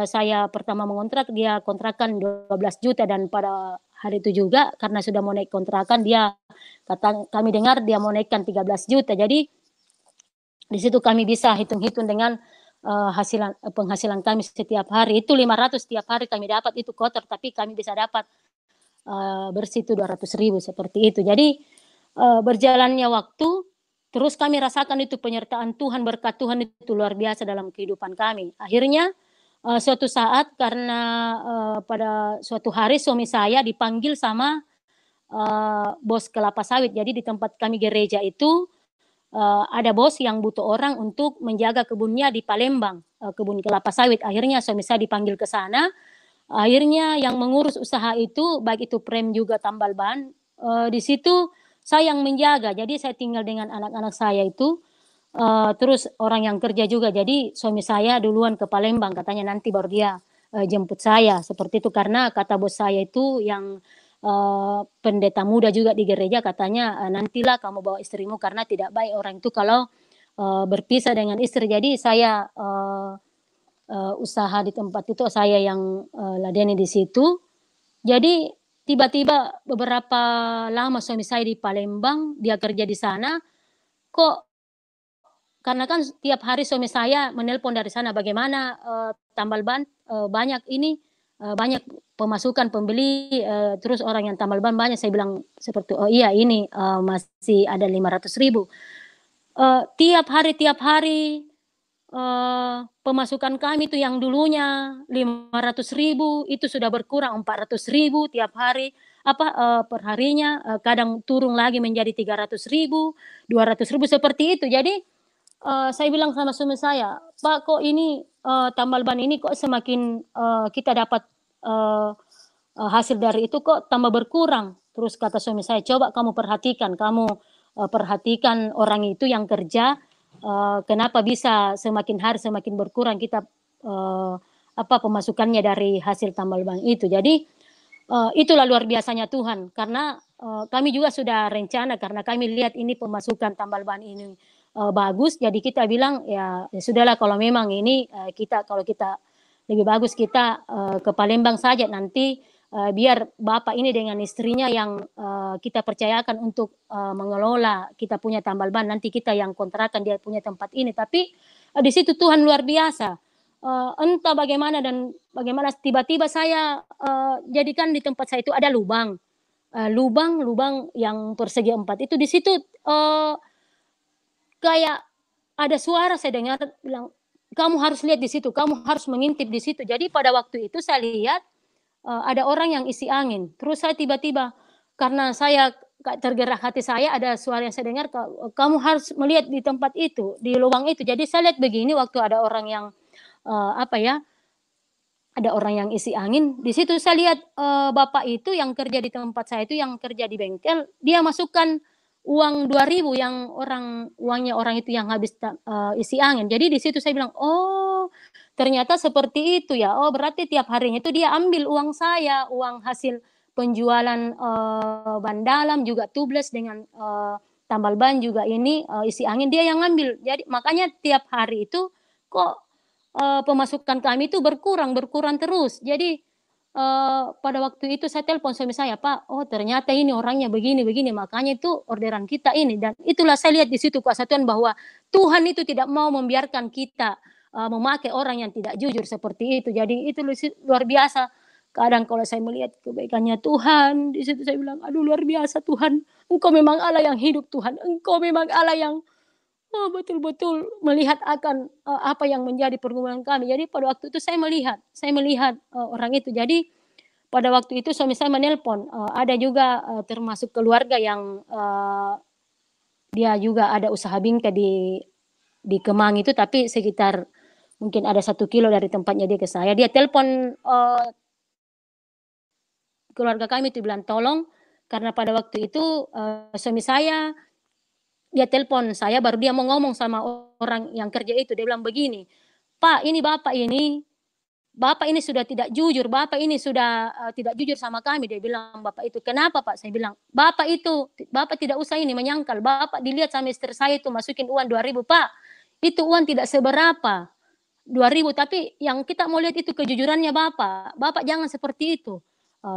saya pertama mengontrak dia kontrakan 12 juta dan pada hari itu juga karena sudah mau naik kontrakan dia kami dengar dia mau naikkan 13 juta. Jadi di situ kami bisa hitung-hitung dengan penghasilan kami setiap hari itu 500 setiap hari kami dapat itu kotor, tapi kami bisa dapat bersih itu 200.000 seperti itu. Jadi berjalannya waktu terus kami rasakan itu penyertaan Tuhan, berkat Tuhan itu luar biasa dalam kehidupan kami. Akhirnya suatu saat karena pada suatu hari suami saya dipanggil sama bos kelapa sawit. Jadi di tempat kami gereja itu ada bos yang butuh orang untuk menjaga kebunnya di Palembang, kebun kelapa sawit. Akhirnya suami saya dipanggil ke sana. Akhirnya yang mengurus usaha itu, baik itu prem juga tambal ban, di situ saya yang menjaga. Jadi saya tinggal dengan anak-anak saya itu, terus orang yang kerja juga. Jadi suami saya duluan ke Palembang, katanya nanti baru dia jemput saya. Seperti itu karena kata bos saya itu yang pendeta muda juga di gereja, katanya nantilah kamu bawa istrimu karena tidak baik orang itu kalau berpisah dengan istri. Jadi saya usaha di tempat itu saya yang ladeni di situ. Jadi tiba-tiba beberapa lama suami saya di Palembang, dia kerja di sana, kok karena kan tiap hari suami saya menelpon dari sana, "Bagaimana, tambal ban, banyak ini, banyak pemasukan pembeli, terus orang yang tambal ban banyak." Saya bilang seperti, "Oh iya ini, masih ada 500.000." Tiap hari, pemasukan kami itu yang dulunya 500.000 itu sudah berkurang 400.000 tiap hari, perharinya, kadang turun lagi menjadi 300.000, 200.000 seperti itu. Jadi, saya bilang sama suami saya, "Pak, kok ini, tambal ban ini kok semakin, kita dapat, eee hasil dari itu kok tambah berkurang." Terus kata suami saya, "Coba kamu perhatikan, kamu, perhatikan orang itu yang kerja, kenapa bisa semakin hari semakin berkurang kita, pemasukannya dari hasil tambal ban itu." Jadi, itulah luar biasanya Tuhan karena, kami juga sudah rencana karena kami lihat ini pemasukan tambal ban ini, bagus jadi kita bilang, "Ya sudahlah kalau memang ini, kalau kita lebih bagus kita, ke Palembang saja nanti, biar bapak ini dengan istrinya yang, kita percayakan untuk, mengelola kita punya tambal ban, nanti kita yang kontrakan dia punya tempat ini." Tapi, di situ Tuhan luar biasa, entah bagaimana dan bagaimana tiba-tiba saya, jadikan di tempat saya itu ada lubang, lubang yang persegi 4 itu di situ, kayak ada suara saya dengar bilang, "Kamu harus lihat di situ, kamu harus mengintip di situ." Jadi pada waktu itu saya lihat, ada orang yang isi angin, terus saya tiba-tiba karena saya tergerak hati saya ada suara yang saya dengar, "Kamu harus melihat di tempat itu, di lubang itu." Jadi saya lihat begini waktu ada orang yang, apa ya, ada orang yang isi angin, di situ saya lihat, bapak itu yang kerja di tempat saya itu yang kerja di bengkel, dia masukkan uang 2.000 yang uangnya orang itu yang habis isi angin. Jadi di situ saya bilang, "Oh, ternyata seperti itu ya. Oh, berarti tiap harinya itu dia ambil uang saya, uang hasil penjualan, ban dalam juga tubles dengan, tambal ban juga ini, isi angin dia yang ngambil. Jadi makanya tiap hari itu kok pemasukan kami itu berkurang berkurang terus. Jadi, pada waktu itu saya telepon suami saya, "Pak, oh ternyata ini orangnya begini begini, makanya itu orderan kita ini." Dan itulah saya lihat di situ kuasa Tuhan bahwa Tuhan itu tidak mau membiarkan kita, memakai orang yang tidak jujur seperti itu. Jadi itu luar biasa. Kadang kalau saya melihat kebaikannya Tuhan, di situ saya bilang, "Aduh luar biasa Tuhan, Engkau memang Allah yang hidup Tuhan, Engkau memang Allah yang betul-betul melihat akan, apa yang menjadi pergumulan kami. Jadi pada waktu itu saya melihat, orang itu. Jadi pada waktu itu suami saya menelpon, ada juga, termasuk keluarga yang, dia juga ada usaha bingkai di Kemang itu, tapi sekitar mungkin ada 1 kilo dari tempatnya dia ke saya. Dia telepon, keluarga kami itu bilang, "Tolong," karena pada waktu itu, suami saya dia telepon saya baru dia mau ngomong sama orang yang kerja itu, dia bilang begini, "Pak, ini Bapak ini sudah tidak jujur, Bapak ini sudah, tidak jujur sama kami," dia bilang Bapak itu. "Kenapa Pak?" Saya bilang, Bapak tidak usah ini menyangkal, Bapak dilihat sama istri saya itu masukin uang 2.000 Pak, itu uang tidak seberapa, 2.000 tapi yang kita mau lihat itu kejujurannya Bapak, Bapak jangan seperti itu."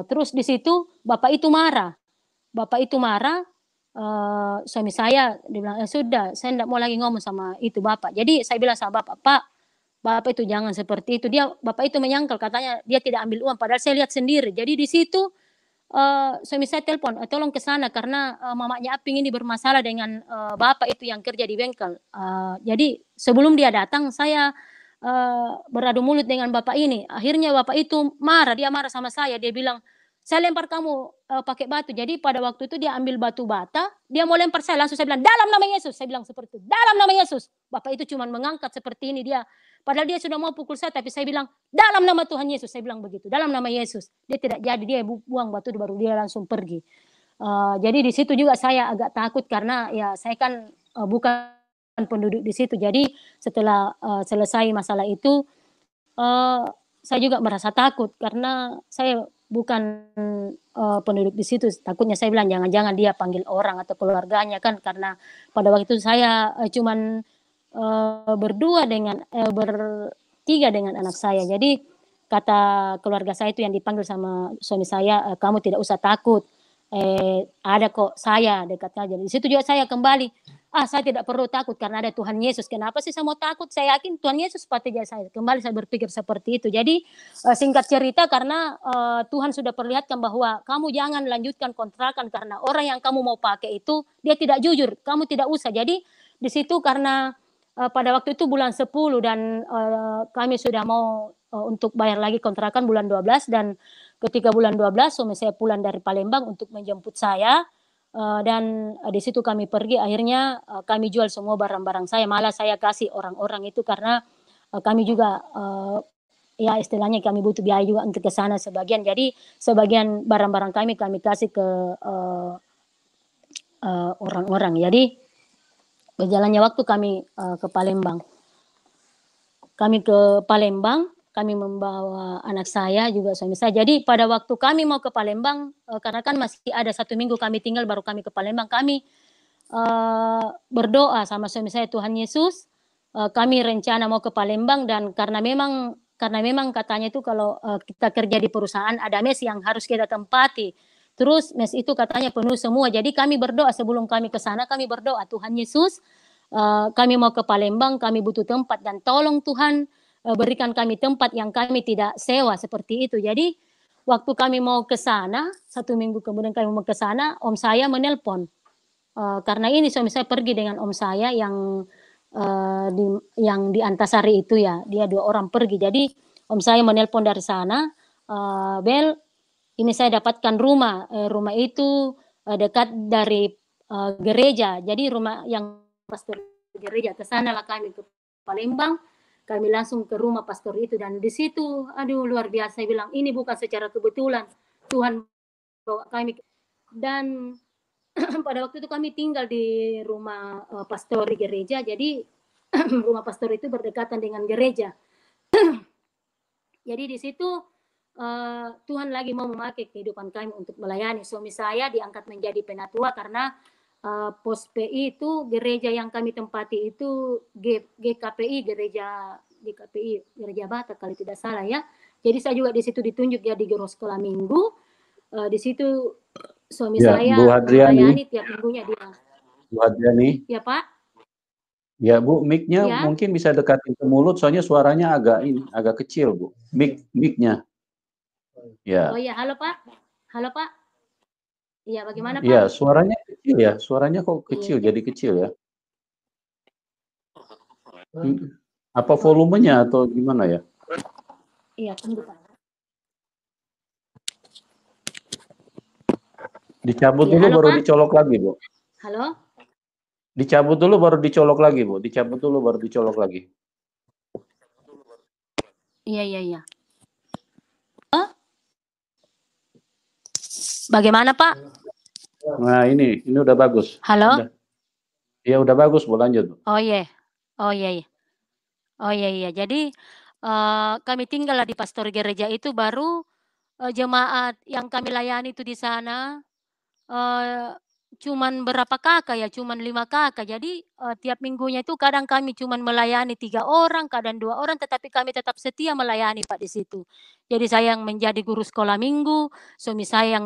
Terus di situ Bapak itu marah, suami saya dia bilang, "Ya sudah, saya ndak mau lagi ngomong sama itu Bapak." Jadi saya bilang sama Bapak, "Pak, Bapak itu jangan seperti itu." Bapak itu menyangkal katanya dia tidak ambil uang, padahal saya lihat sendiri. Jadi di situ, suami saya telepon, "Tolong ke sana karena, mamanya Aping ini bermasalah dengan, bapak itu yang kerja di bengkel." Jadi sebelum dia datang saya, beradu mulut dengan bapak ini. Akhirnya bapak itu marah, dia marah sama saya, dia bilang, "Saya lempar kamu, pakai batu." Jadi pada waktu itu dia ambil batu bata, dia mau lempar saya, langsung saya bilang, "Dalam nama Yesus!" Saya bilang seperti itu, "Dalam nama Yesus!" Bapak itu cuman mengangkat seperti ini padahal dia sudah mau pukul saya, tapi saya bilang, "Dalam nama Tuhan Yesus!" Saya bilang begitu, "Dalam nama Yesus." Dia tidak jadi, dia buang batu baru dia langsung pergi. Jadi di situ juga saya agak takut karena ya saya kan, bukan penduduk di situ. Jadi setelah, selesai masalah itu, eee, saya juga merasa takut karena saya bukan, penduduk di situ. Takutnya saya bilang jangan-jangan dia panggil orang atau keluarganya kan karena pada waktu itu saya, cuman, bertiga dengan anak saya. Jadi kata keluarga saya itu yang dipanggil sama suami saya, "Kamu tidak usah takut, ada kok saya dekat saja." Di situ juga saya kembali, saya tidak perlu takut karena ada Tuhan Yesus. Kenapa sih saya mau takut? Saya yakin Tuhan Yesus pasti jaga saya. Kembali saya berpikir seperti itu. Jadi, singkat cerita karena, Tuhan sudah perlihatkan bahwa kamu jangan lanjutkan kontrakan karena orang yang kamu mau pakai itu dia tidak jujur, kamu tidak usah. Jadi di situ karena, pada waktu itu bulan 10 dan, kami sudah mau, untuk bayar lagi kontrakan bulan 12 dan ketika bulan 12 suami saya pulang dari Palembang untuk menjemput saya, dan, di situ kami pergi akhirnya, kami jual semua barang-barang saya, malah saya kasih orang-orang itu karena, kami juga, ya istilahnya kami butuh biaya juga untuk ke sana sebagian. Jadi sebagian barang-barang kami kasih ke, orang-orang. Jadi berjalannya waktu kami, ke Palembang. Kami ke Palembang, kami membawa anak saya juga suami saya. Jadi pada waktu kami mau ke Palembang, karena kan masih ada 1 minggu kami tinggal baru kami ke Palembang, kami, berdoa sama suami saya, "Tuhan Yesus, kami rencana mau ke Palembang dan karena memang katanya itu kalau, kita kerja di perusahaan ada mes yang harus kita tempati. Terus mes itu katanya penuh semua. Jadi kami berdoa sebelum kami ke sana, kami berdoa, Tuhan Yesus, kami mau ke Palembang, kami butuh tempat dan tolong Tuhan, berikan kami tempat yang kami tidak sewa seperti itu." Jadi waktu kami mau ke sana, 1 minggu kemudian kami mau ke sana, om saya menelpon, karena ini suami saya pergi dengan om saya yang, di Antasari itu ya, dia 2 orang pergi. Jadi om saya menelpon dari sana, "Bel, ini saya dapatkan rumah, rumah itu, dekat dari, gereja." Jadi rumah yang pastor gereja, ke sanalah kami ke Palembang, kami langsung ke rumah pastor itu dan di situ, aduh luar biasa, saya bilang, "Ini bukan secara kebetulan, Tuhan bawa kami." Dan pada waktu itu kami tinggal di rumah, pastor gereja, jadi rumah pastor itu berdekatan dengan gereja. Jadi di situ, Tuhan lagi mau memakai kehidupan kami untuk melayani. Suami saya diangkat menjadi penatua karena, pos PI itu gereja yang kami tempati itu GKPI, Gereja Batak kalau tidak salah ya. Jadi saya juga di situ ditunjuk jadi guru sekolah minggu, di situ suami Ya, saya Bu Hadriani. melayani tiap minggunya dia. Bu Hadriani. Ya, Pak? Ya, Bu, mic-nya Ya. mungkin bisa dekatin ke mulut soalnya suaranya agak kecil, Bu. Mic-nya. Ya. Oh iya, halo Pak. Halo Pak. Iya, bagaimana Pak? Iya, suaranya kecil ya. Suaranya kok kecil, Iya. jadi kecil ya. Apa volumenya atau gimana ya? Iya, tunggu Pak. Dicabut Iya, dulu halo, baru Pak. dicolok lagi, Bu. Halo? Dicabut dulu baru dicolok lagi, Bu. Dicabut dulu baru dicolok lagi. Iya, iya, iya. Bagaimana Pak? Nah, ini udah bagus. Halo? Iya, udah bagus, Bu, lanjut, Bu. Oh iya. Oh iya, iya. Oh iya, iya. Jadi, kami tinggal di pastor gereja itu baru, jemaat yang kami layani itu di sana, cuman berapa kakak ya, cuman 5 kakak. Jadi, tiap minggunya itu kadang kami cuman melayani 3 orang, kadang 2 orang, tetapi kami tetap setia melayani Pak di situ. Jadi saya yang menjadi guru sekolah minggu, suami saya yang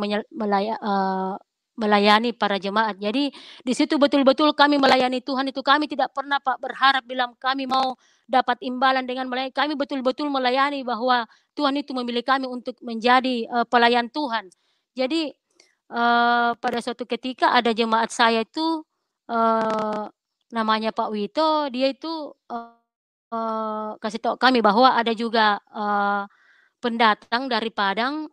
melayani para jemaat. Jadi di situ betul-betul kami melayani Tuhan itu kami tidak pernah Pak berharap bilang kami mau dapat imbalan dengan melayani, kami betul-betul melayani bahwa Tuhan itu memilih kami untuk menjadi, pelayan Tuhan. Jadi, pada suatu ketika ada jemaat saya itu, namanya Pak Wito, dia itu, kasih tahu kami bahwa ada juga, pendatang dari Padang,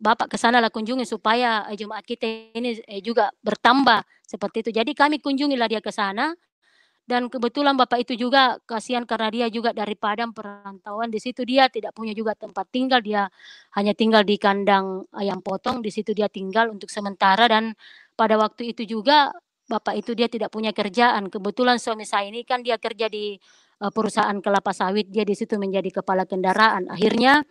"Bapak ke sanalah kunjungi supaya, jemaat kita ini, juga bertambah," seperti itu. Jadi kami kunjungilah dia ke sana dan kebetulan bapak itu juga kasihan karena dia juga dari Padang perantauan, di situ dia tidak punya juga tempat tinggal, dia hanya tinggal di kandang ayam potong, di situ dia tinggal untuk sementara dan pada waktu itu juga bapak itu dia tidak punya kerjaan. Kebetulan suami saya ini kan dia kerja di, perusahaan kelapa sawit, dia di situ menjadi kepala kendaraan. Akhirnya,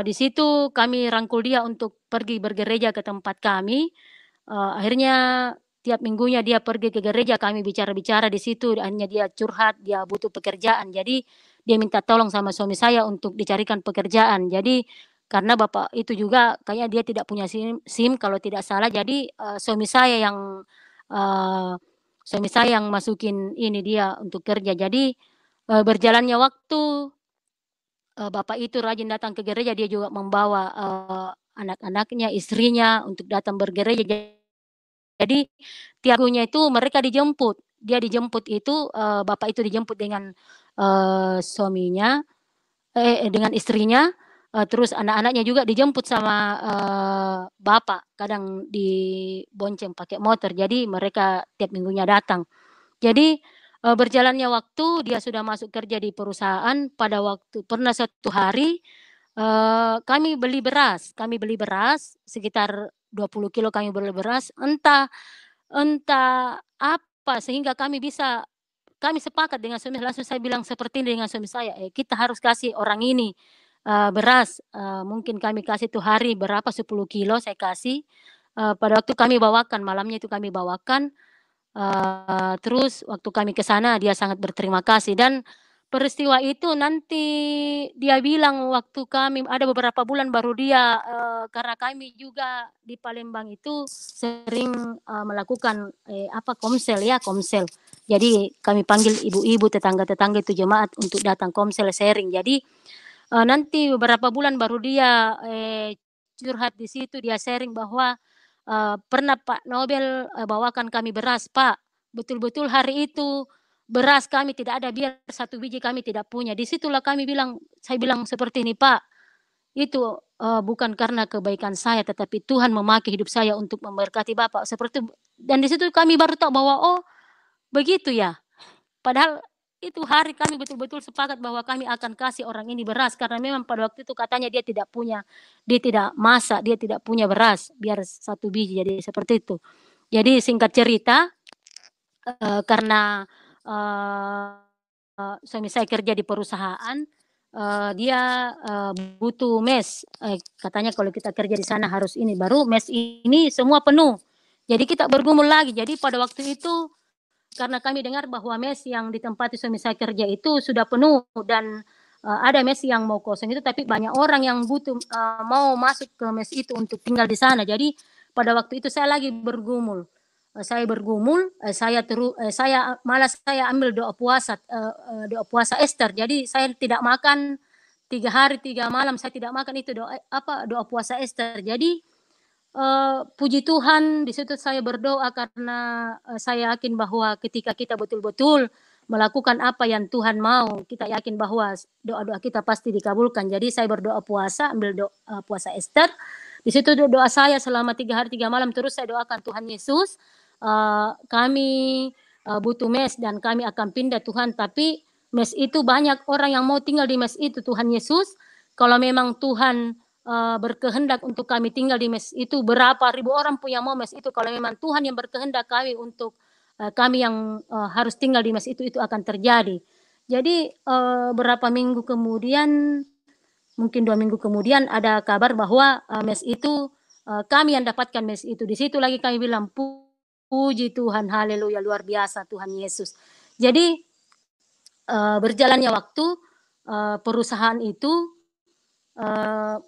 di situ kami rangkul dia untuk pergi bergereja ke tempat kami, akhirnya tiap minggunya dia pergi ke gereja, kami bicara-bicara di situ, akhirnya dia curhat, dia butuh pekerjaan. Jadi dia minta tolong sama suami saya untuk dicarikan pekerjaan. Jadi karena bapak itu juga kayaknya dia tidak punya SIM kalau tidak salah, jadi, eee, suami saya yang masukin ini dia untuk kerja. Jadi, berjalannya waktu, bapak itu rajin datang ke gereja, dia juga membawa, anak-anaknya, istrinya untuk datang bergereja. Jadi tiap minggunya itu mereka dijemput. Dia dijemput itu, bapak itu dijemput dengan, suaminya dengan istrinya, terus anak-anaknya juga dijemput sama, bapak, kadang dibonceng pakai motor, jadi mereka tiap minggunya datang. Jadi, berjalannya waktu dia sudah masuk kerja di perusahaan, pada waktu pernah suatu hari, kami beli beras sekitar 20 kilo kami beli beras, entah entah apa sehingga kami sepakat dengan suami langsung saya bilang seperti ini dengan suami saya, "Kita harus kasih orang ini, beras," mungkin kami kasih tuh hari berapa 10 kilo saya kasih, pada waktu kami bawakan, malamnya itu kami bawakan, terus waktu kami ke sana dia sangat berterima kasih dan peristiwa itu nanti dia bilang waktu kami ada beberapa bulan baru dia, karena kami juga di Palembang itu sering, melakukan, komsel ya, komsel. Jadi kami panggil ibu-ibu, tetangga-tetangga itu jemaat untuk datang komsel sharing. Jadi, nanti beberapa bulan baru dia, curhat di situ, dia sharing bahwa, "Pernah Pak Nobel, bawakan kami beras Pak, betul-betul hari itu beras kami tidak ada, biar satu biji kami tidak punya." Di situlah saya bilang seperti ini, "Pak, itu, bukan karena kebaikan saya, tetapi Tuhan memakai hidup saya untuk memberkati Bapak." Dan di situ kami baru tahu bahwa, oh begitu ya. Padahal itu hari kami betul-betul sepakat bahwa kami akan kasih orang ini beras, karena memang pada waktu itu katanya dia tidak masak, dia tidak punya beras, biar satu biji, jadi seperti itu. Jadi singkat cerita, karena, suami saya kerja di perusahaan, dia, butuh mes, katanya kalau kita kerja di sana harus ini, baru mes ini semua penuh. Jadi kita bergumul lagi, jadi pada waktu itu karena kami dengar bahwa mes yang ditempati suami saya kerja itu sudah penuh dan, ada mes yang mau kosong itu, tapi banyak orang yang mau masuk ke mes itu untuk tinggal di sana. Jadi pada waktu itu saya lagi bergumul, saya ambil doa puasa Ester. Jadi saya tidak makan 3 hari 3 malam, saya tidak makan itu doa puasa Ester. Jadi puji Tuhan di situ saya berdoa karena, saya yakin bahwa ketika kita betul-betul melakukan apa yang Tuhan mau, kita yakin bahwa doa-doa kita pasti dikabulkan. Jadi saya berdoa puasa, ambil puasa Ester, di situ doa saya selama 3 hari 3 malam terus saya doakan, "Tuhan Yesus, kami, butuh mes dan kami akan pindah Tuhan, tapi mes itu banyak orang yang mau tinggal di mes itu Tuhan Yesus, kalau memang Tuhan berkehendak untuk kami tinggal di mes itu, berapa ribu orang pun yang mau mes itu, kalau memang Tuhan yang berkehendak kami yang, harus tinggal di mes itu akan terjadi." Jadi, berapa minggu kemudian, mungkin 2 minggu kemudian ada kabar bahwa, mes itu, kami yang dapatkan mes itu. Di situ lagi kami bilang, "Puji Tuhan, haleluya, luar biasa Tuhan Yesus." Jadi, berjalannya waktu, perusahaan itu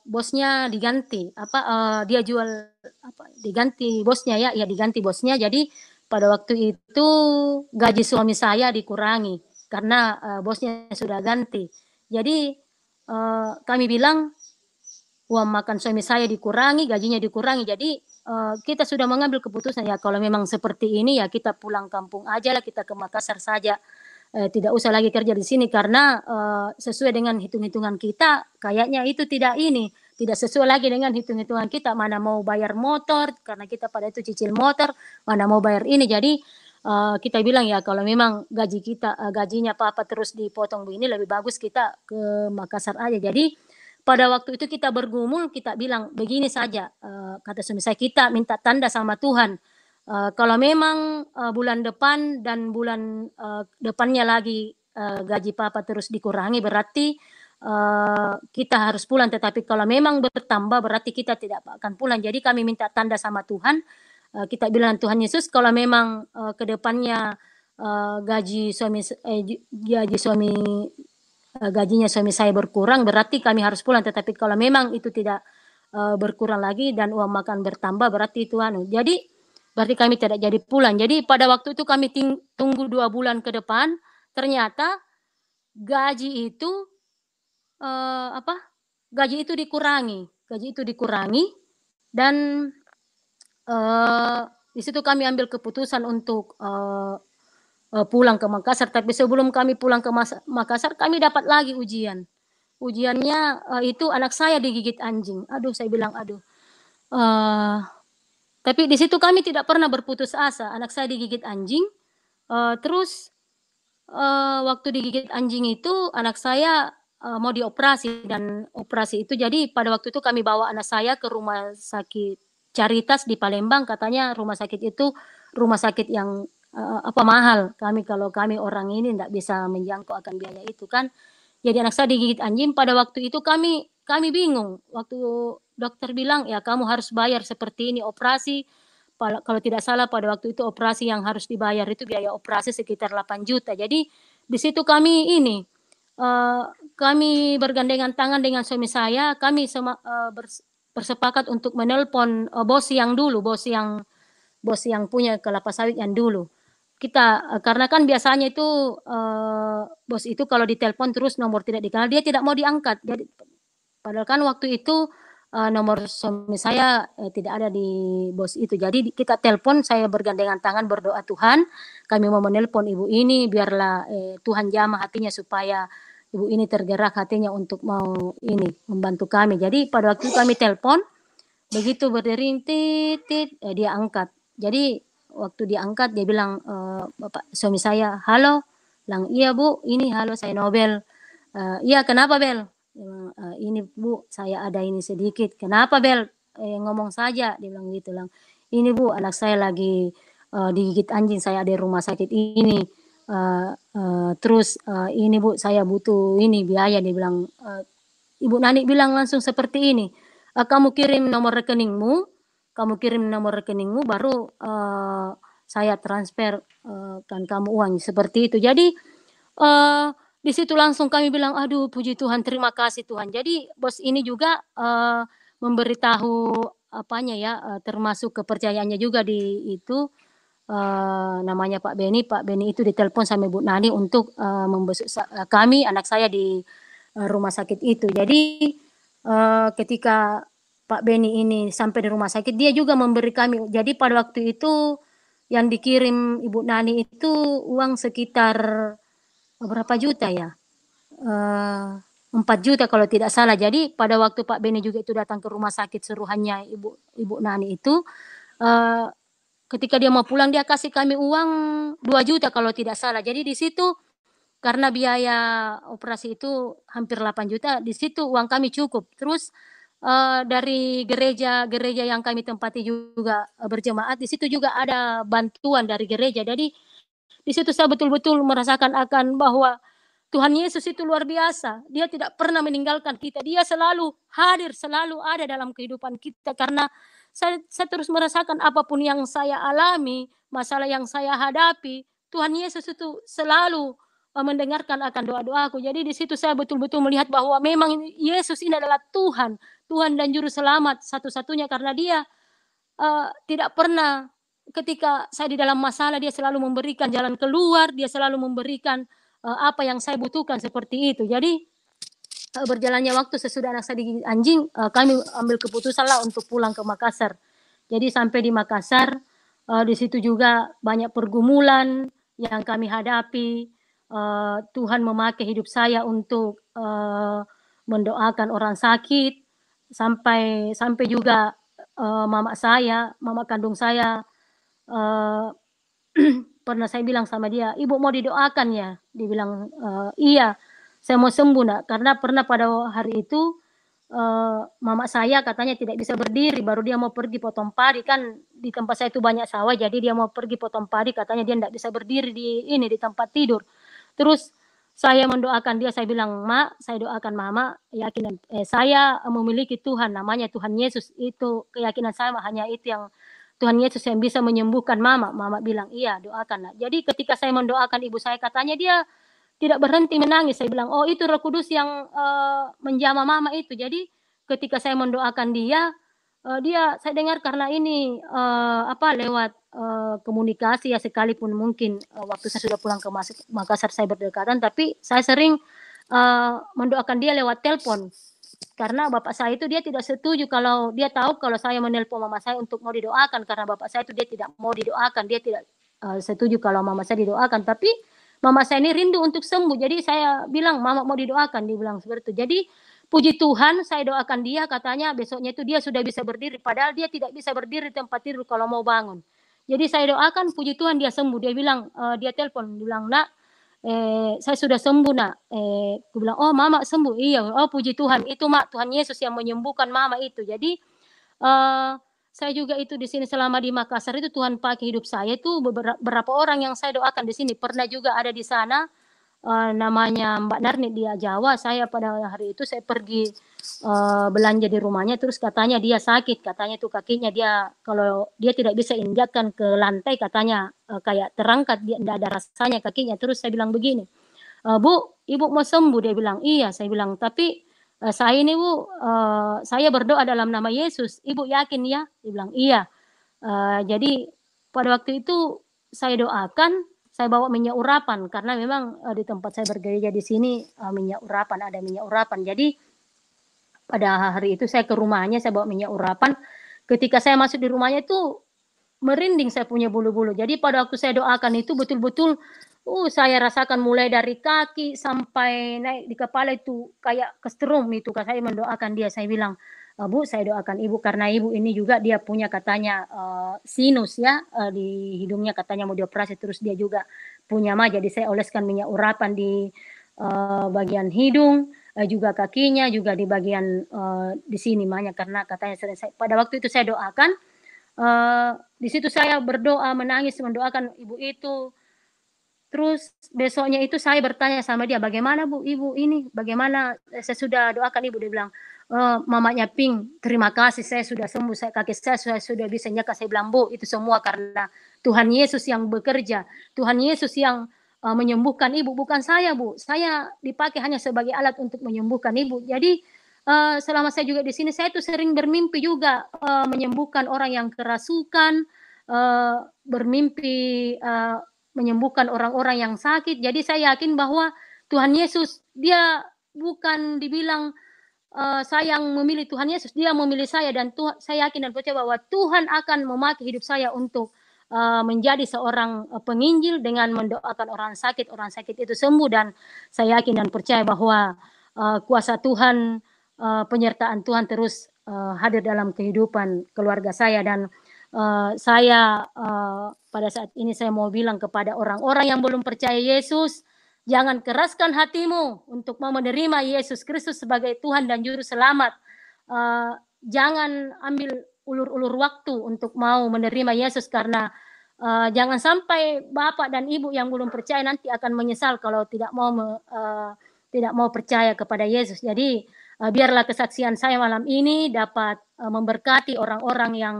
bosnya diganti, dia jual diganti bosnya ya, diganti bosnya. Jadi pada waktu itu gaji suami saya dikurangi karena, bosnya sudah ganti. Jadi, kami bilang, uang makan suami saya dikurangi, gajinya dikurangi. Jadi, kita sudah mengambil keputusan, ya kalau memang seperti ini ya kita pulang kampung aja lah, kita ke Makassar saja. Tidak usah lagi kerja di sini karena, sesuai dengan hitung-hitungan kita kayaknya itu tidak sesuai lagi dengan hitung-hitungan kita, mana mau bayar motor karena kita pada itu cicil motor, mana mau bayar ini. Jadi, kita bilang ya kalau memang gajinya papa terus dipotong begini lebih bagus kita ke Makassar aja. Jadi, pada waktu itu kita bergumul, kita bilang, "Begini saja," kata suami saya, "kita minta tanda sama Tuhan. Kalau memang, bulan depan dan bulan, depannya lagi, gaji papa terus dikurangi berarti, kita harus pulang, tetapi kalau memang bertambah berarti kita tidak akan pulang." Jadi kami minta tanda sama Tuhan, kita bilang, "Tuhan Yesus kalau memang, ke depannya, gaji suami gajinya suami saya berkurang, berarti kami harus pulang. Tetapi kalau memang itu tidak berkurang lagi dan uang makan bertambah, berarti itu jadi berarti kami tidak jadi pulang. Jadi pada waktu itu kami tunggu 2 bulan ke depan, ternyata gaji itu gaji itu dikurangi dan di situ kami ambil keputusan untuk pulang ke Makassar. Tapi sebelum kami pulang ke Makassar, kami dapat lagi ujian. Ujiannya itu anak saya digigit anjing. Aduh, saya bilang aduh. Tapi di situ kami tidak pernah berputus asa. Anak saya digigit anjing. Terus waktu digigit anjing itu anak saya mau dioperasi, dan operasi itu jadi pada waktu itu kami bawa anak saya ke rumah sakit Caritas di Palembang. Katanya rumah sakit itu rumah sakit yang mahal. Kalau kami orang ini tidak bisa menjangkau akan biaya itu kan. Jadi anak saya digigit anjing. Pada waktu itu kami bingung. Waktu dokter bilang ya kamu harus bayar seperti ini operasi. Kalau tidak salah pada waktu itu operasi yang harus dibayar itu biaya operasi sekitar 8 juta. Jadi di situ kami kami bergandengan tangan dengan suami saya. Kami bersepakat untuk menelpon bos yang punya kelapa sawit yang dulu. Kita karena kan biasanya itu bos itu kalau ditelepon terus nomor tidak dikenal, dia tidak mau diangkat. Jadi padahal kan waktu itu nomor suami saya tidak ada di bos itu. Jadi kita telepon, saya bergandengan tangan berdoa, Tuhan, kami mau menelpon ibu ini, biarlah Tuhan jamah hatinya supaya ibu ini tergerak hatinya untuk mau membantu kami. Jadi pada waktu kami telepon, begitu berdering titit, dia angkat. Jadi waktu dia angkat dia bilang, bapak suami saya, halo, bilang iya bu, ini halo saya Nobel. Iya kenapa Bel? Ini bu saya ada ini sedikit. Kenapa Bel? Ngomong saja, dia bilang gitu lang. Ini bu anak saya lagi digigit anjing, saya ada di rumah sakit ini. Terus ini bu saya butuh ini biaya, dia bilang. Ibu Nani bilang langsung seperti ini. Kamu kirim nomor rekeningmu baru saya transfer kan kamu uang seperti itu. Jadi di situ langsung kami bilang, aduh puji Tuhan, terima kasih Tuhan. Jadi bos ini juga memberitahu termasuk kepercayaannya juga di itu namanya Pak Beni. Pak Beni itu ditelepon sama Bu Nani untuk membesuk kami, anak saya di rumah sakit itu. Jadi ketika Pak Beni ini sampai di rumah sakit, dia juga memberi kami. Jadi pada waktu itu yang dikirim Ibu Nani itu uang sekitar berapa juta ya? 4 juta kalau tidak salah. Jadi pada waktu Pak Beni juga itu datang ke rumah sakit suruhannya Ibu Nani itu, ketika dia mau pulang dia kasih kami uang 2 juta kalau tidak salah. Jadi di situ karena biaya operasi itu hampir 8 juta, di situ uang kami cukup. Terus dari gereja yang kami tempati juga berjemaat, di situ juga ada bantuan dari gereja. Jadi di situ saya betul-betul merasakan akan bahwa Tuhan Yesus itu luar biasa. Dia tidak pernah meninggalkan kita. Dia selalu hadir, selalu ada dalam kehidupan kita. Karena saya terus merasakan apapun yang saya alami, masalah yang saya hadapi, Tuhan Yesus itu selalu mendengarkan akan doa-doaku. Jadi di situ saya betul-betul melihat bahwa memang Yesus ini adalah Tuhan dan Juru Selamat satu-satunya, karena dia tidak pernah ketika saya di dalam masalah, dia selalu memberikan jalan keluar, dia selalu memberikan apa yang saya butuhkan seperti itu. Jadi berjalannya waktu sesudah anak saya digigit anjing, kami ambil keputusan lah untuk pulang ke Makassar. Jadi sampai di Makassar, di situ juga banyak pergumulan yang kami hadapi. Tuhan memakai hidup saya untuk mendoakan orang sakit, sampai juga mama kandung saya pernah saya bilang sama dia, ibu mau didoakan ya? Dia bilang, iya, saya mau sembuh nak. Karena pernah pada hari itu mama saya katanya tidak bisa berdiri, baru dia mau pergi potong padi, kan di tempat saya itu banyak sawah, jadi dia mau pergi potong padi, katanya dia tidak bisa berdiri di tempat tidur. Terus saya mendoakan dia, saya bilang, Mak, saya doakan Mama, yakin saya memiliki Tuhan, namanya Tuhan Yesus. Itu keyakinan saya, hanya itu yang Tuhan Yesus yang bisa menyembuhkan Mama. Mama bilang, iya, doakan. Nah, jadi ketika saya mendoakan ibu saya, katanya dia tidak berhenti menangis. Saya bilang, oh itu Roh Kudus yang menjamah mama itu. Jadi ketika saya mendoakan dia, saya dengar karena ini lewat komunikasi ya, sekalipun mungkin waktu saya sudah pulang ke Makassar saya berdekatan, tapi saya sering mendoakan dia lewat telepon. Karena bapak saya itu dia tidak setuju kalau dia tahu kalau saya menelpon mama saya untuk mau didoakan, karena bapak saya itu dia tidak mau didoakan, dia tidak setuju kalau mama saya didoakan. Tapi mama saya ini rindu untuk sembuh, jadi saya bilang mama mau didoakan, dia bilang seperti itu. Jadi puji Tuhan saya doakan dia, katanya besoknya itu dia sudah bisa berdiri, padahal dia tidak bisa berdiri di tempat tidur kalau mau bangun. Jadi saya doakan, puji Tuhan dia sembuh. Dia bilang, dia telepon, bilang, nak, saya sudah sembuh nak. Aku bilang, oh mama sembuh, iya, oh puji Tuhan, itu mak Tuhan Yesus yang menyembuhkan mama itu. Jadi saya juga itu di sini selama di Makassar itu Tuhan pakai hidup saya itu beberapa orang yang saya doakan di sini. Pernah juga ada di sana namanya Mbak Narni, dia Jawa. Saya pada hari itu saya pergi belanja di rumahnya, terus katanya dia sakit, katanya tuh kakinya dia kalau dia tidak bisa injakkan ke lantai, katanya kayak terangkat, dia tidak ada rasanya kakinya. Terus saya bilang begini, Bu, ibu mau sembuh? Dia bilang iya. Saya bilang, tapi saya ini Bu, saya berdoa dalam nama Yesus, ibu yakin ya? Dia bilang iya. Jadi pada waktu itu saya doakan, saya bawa minyak urapan karena memang di tempat saya bergereja di sini minyak urapan, ada minyak urapan. Jadi pada hari itu saya ke rumahnya, saya bawa minyak urapan. Ketika saya masuk di rumahnya itu merinding, saya punya bulu-bulu. Jadi pada waktu saya doakan itu betul-betul saya rasakan mulai dari kaki sampai naik di kepala itu kayak kesetrum itu. Saya mendoakan dia, saya bilang, Bu, saya doakan ibu karena ibu ini juga dia punya katanya sinus ya di hidungnya, katanya mau dioperasi, terus dia juga punya mah, jadi saya oleskan minyak urapan di bagian hidung, juga kakinya, juga di bagian di sini mahnya, karena katanya pada waktu itu saya doakan. Di situ saya berdoa, menangis, mendoakan ibu itu. Terus besoknya itu saya bertanya sama dia, bagaimana Bu, ibu ini, bagaimana saya sudah doakan ibu? Dia bilang, mamanya Ping, terima kasih saya sudah sembuh, kaki saya sudah bisa nyeka. Saya bilang, Bu, itu semua karena Tuhan Yesus yang bekerja, Tuhan Yesus yang menyembuhkan ibu, bukan saya Bu. Saya dipakai hanya sebagai alat untuk menyembuhkan ibu. Jadi selama saya juga di sini, saya tuh sering bermimpi juga menyembuhkan orang yang kerasukan, bermimpi menyembuhkan orang-orang yang sakit. Jadi saya yakin bahwa Tuhan Yesus dia bukan dibilang saya yang memilih Tuhan Yesus, dia memilih saya, dan saya yakin dan percaya bahwa Tuhan akan memakai hidup saya untuk menjadi seorang penginjil dengan mendoakan orang sakit itu sembuh. Dan saya yakin dan percaya bahwa kuasa Tuhan, penyertaan Tuhan terus hadir dalam kehidupan keluarga saya. Dan saya pada saat ini saya mau bilang kepada orang-orang yang belum percaya Yesus, jangan keraskan hatimu untuk mau menerima Yesus Kristus sebagai Tuhan dan Juru Selamat. Jangan ambil ulur-ulur waktu untuk mau menerima Yesus, karena jangan sampai Bapak dan Ibu yang belum percaya nanti akan menyesal kalau tidak mau percaya kepada Yesus. Jadi biarlah kesaksian saya malam ini dapat memberkati orang-orang yang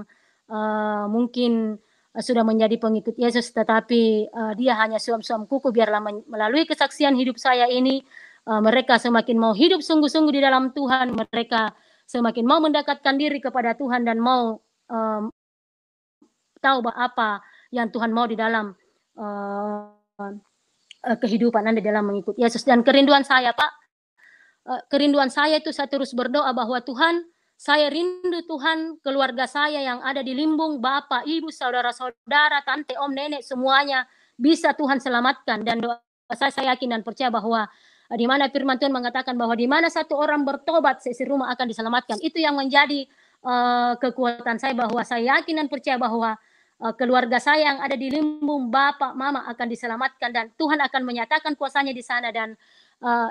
mungkin sudah menjadi pengikut Yesus, tetapi dia hanya suam-suam kuku. Biarlah melalui kesaksian hidup saya ini, mereka semakin mau hidup sungguh-sungguh di dalam Tuhan, mereka semakin mau mendekatkan diri kepada Tuhan dan mau tahu apa yang Tuhan mau di dalam kehidupan Anda dalam mengikut Yesus. Dan kerinduan saya Pak, kerinduan saya itu saya terus berdoa bahwa Tuhan, saya rindu Tuhan, keluarga saya yang ada di Limbung, bapak, ibu, saudara-saudara, tante, om, nenek, semuanya bisa Tuhan selamatkan. Dan doa saya yakin dan percaya bahwa di mana firman Tuhan mengatakan bahwa di mana satu orang bertobat, seisi rumah akan diselamatkan. Itu yang menjadi kekuatan saya, bahwa saya yakin dan percaya bahwa keluarga saya yang ada di Limbung, bapak, mama akan diselamatkan, dan Tuhan akan menyatakan kuasanya di sana. Dan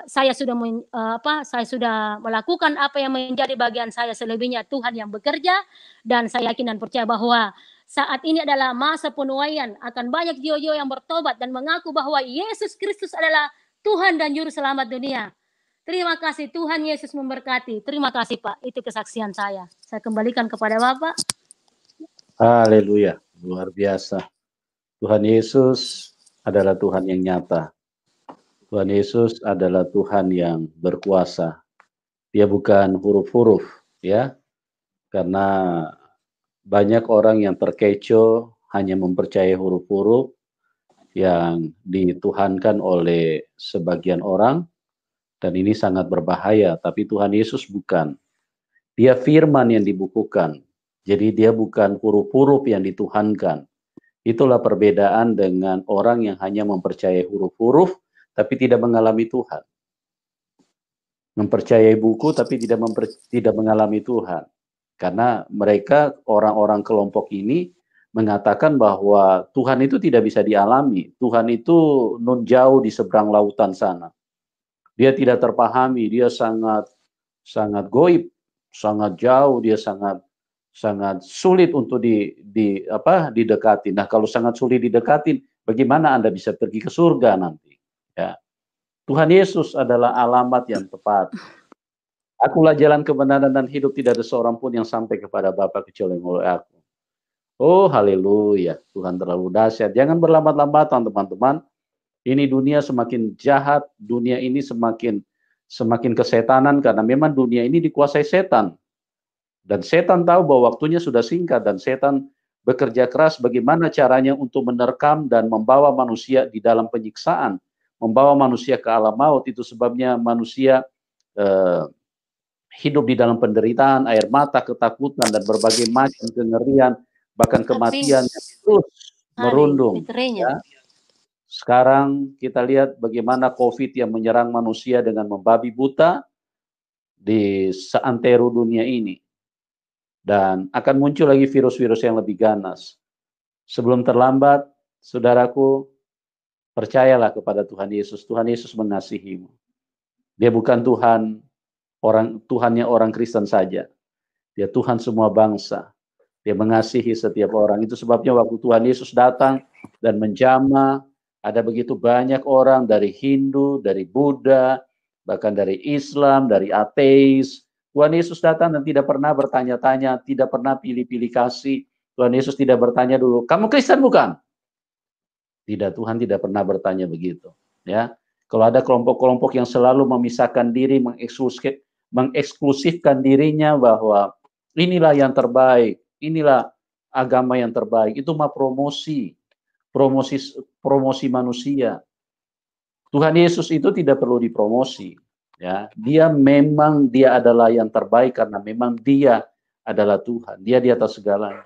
saya sudah melakukan apa yang menjadi bagian saya, selebihnya Tuhan yang bekerja. Dan saya yakin dan percaya bahwa saat ini adalah masa penuaian, akan banyak jiwa-jiwa yang bertobat dan mengaku bahwa Yesus Kristus adalah Tuhan dan Juru Selamat dunia. Terima kasih, Tuhan Yesus memberkati. Terima kasih Pak, itu kesaksian saya. Saya kembalikan kepada Bapak. Haleluya, luar biasa. Tuhan Yesus adalah Tuhan yang nyata. Tuhan Yesus adalah Tuhan yang berkuasa. Dia bukan huruf-huruf, ya. Karena banyak orang yang terkecoh hanya mempercayai huruf-huruf yang dituhankan oleh sebagian orang, dan ini sangat berbahaya. Tapi Tuhan Yesus bukan. Dia firman yang dibukukan. Jadi dia bukan huruf-huruf yang dituhankan. Itulah perbedaan dengan orang yang hanya mempercayai huruf-huruf tapi tidak mengalami Tuhan. Mempercayai buku tapi tidak mengalami Tuhan. Karena mereka, orang-orang kelompok ini, mengatakan bahwa Tuhan itu tidak bisa dialami. Tuhan itu nun jauh di seberang lautan sana. Dia tidak terpahami, dia sangat goib, sangat jauh, dia sangat sulit untuk didekati. Nah, kalau sangat sulit didekatin, bagaimana Anda bisa pergi ke surga nanti? Ya. Tuhan Yesus adalah alamat yang tepat. Akulah jalan kebenaran dan hidup, tidak ada seorang pun yang sampai kepada Bapa kecuali melalui aku. Oh, haleluya. Tuhan terlalu dahsyat. Jangan berlambat-lambatan, teman-teman. Ini dunia semakin jahat, dunia ini semakin kesetanan, karena memang dunia ini dikuasai setan. Dan setan tahu bahwa waktunya sudah singkat, dan setan bekerja keras bagaimana caranya untuk menerkam dan membawa manusia di dalam penyiksaan, membawa manusia ke alam maut. Itu sebabnya manusia hidup di dalam penderitaan, air mata, ketakutan, dan berbagai macam kengerian, bahkan kematian yang terus merundung. Ya. Sekarang kita lihat bagaimana COVID yang menyerang manusia dengan membabi buta di seantero dunia ini. Dan akan muncul lagi virus-virus yang lebih ganas. Sebelum terlambat, saudaraku, percayalah kepada Tuhan Yesus. Tuhan Yesus mengasihimu. Dia bukan Tuhannya orang Kristen saja. Dia Tuhan semua bangsa. Dia mengasihi setiap orang. Itu sebabnya waktu Tuhan Yesus datang dan menjamah, ada begitu banyak orang dari Hindu, dari Buddha, bahkan dari Islam, dari ateis. Tuhan Yesus datang dan tidak pernah bertanya-tanya, tidak pernah pilih-pilih kasih. Tuhan Yesus tidak bertanya dulu, kamu Kristen bukan? Tidak, Tuhan tidak pernah bertanya begitu. Ya, kalau ada kelompok-kelompok yang selalu memisahkan diri, mengeksklusifkan dirinya bahwa inilah yang terbaik, inilah agama yang terbaik, itu mah promosi manusia. Tuhan Yesus itu tidak perlu dipromosi. Ya, dia adalah yang terbaik karena memang dia adalah Tuhan. Dia di atas segalanya.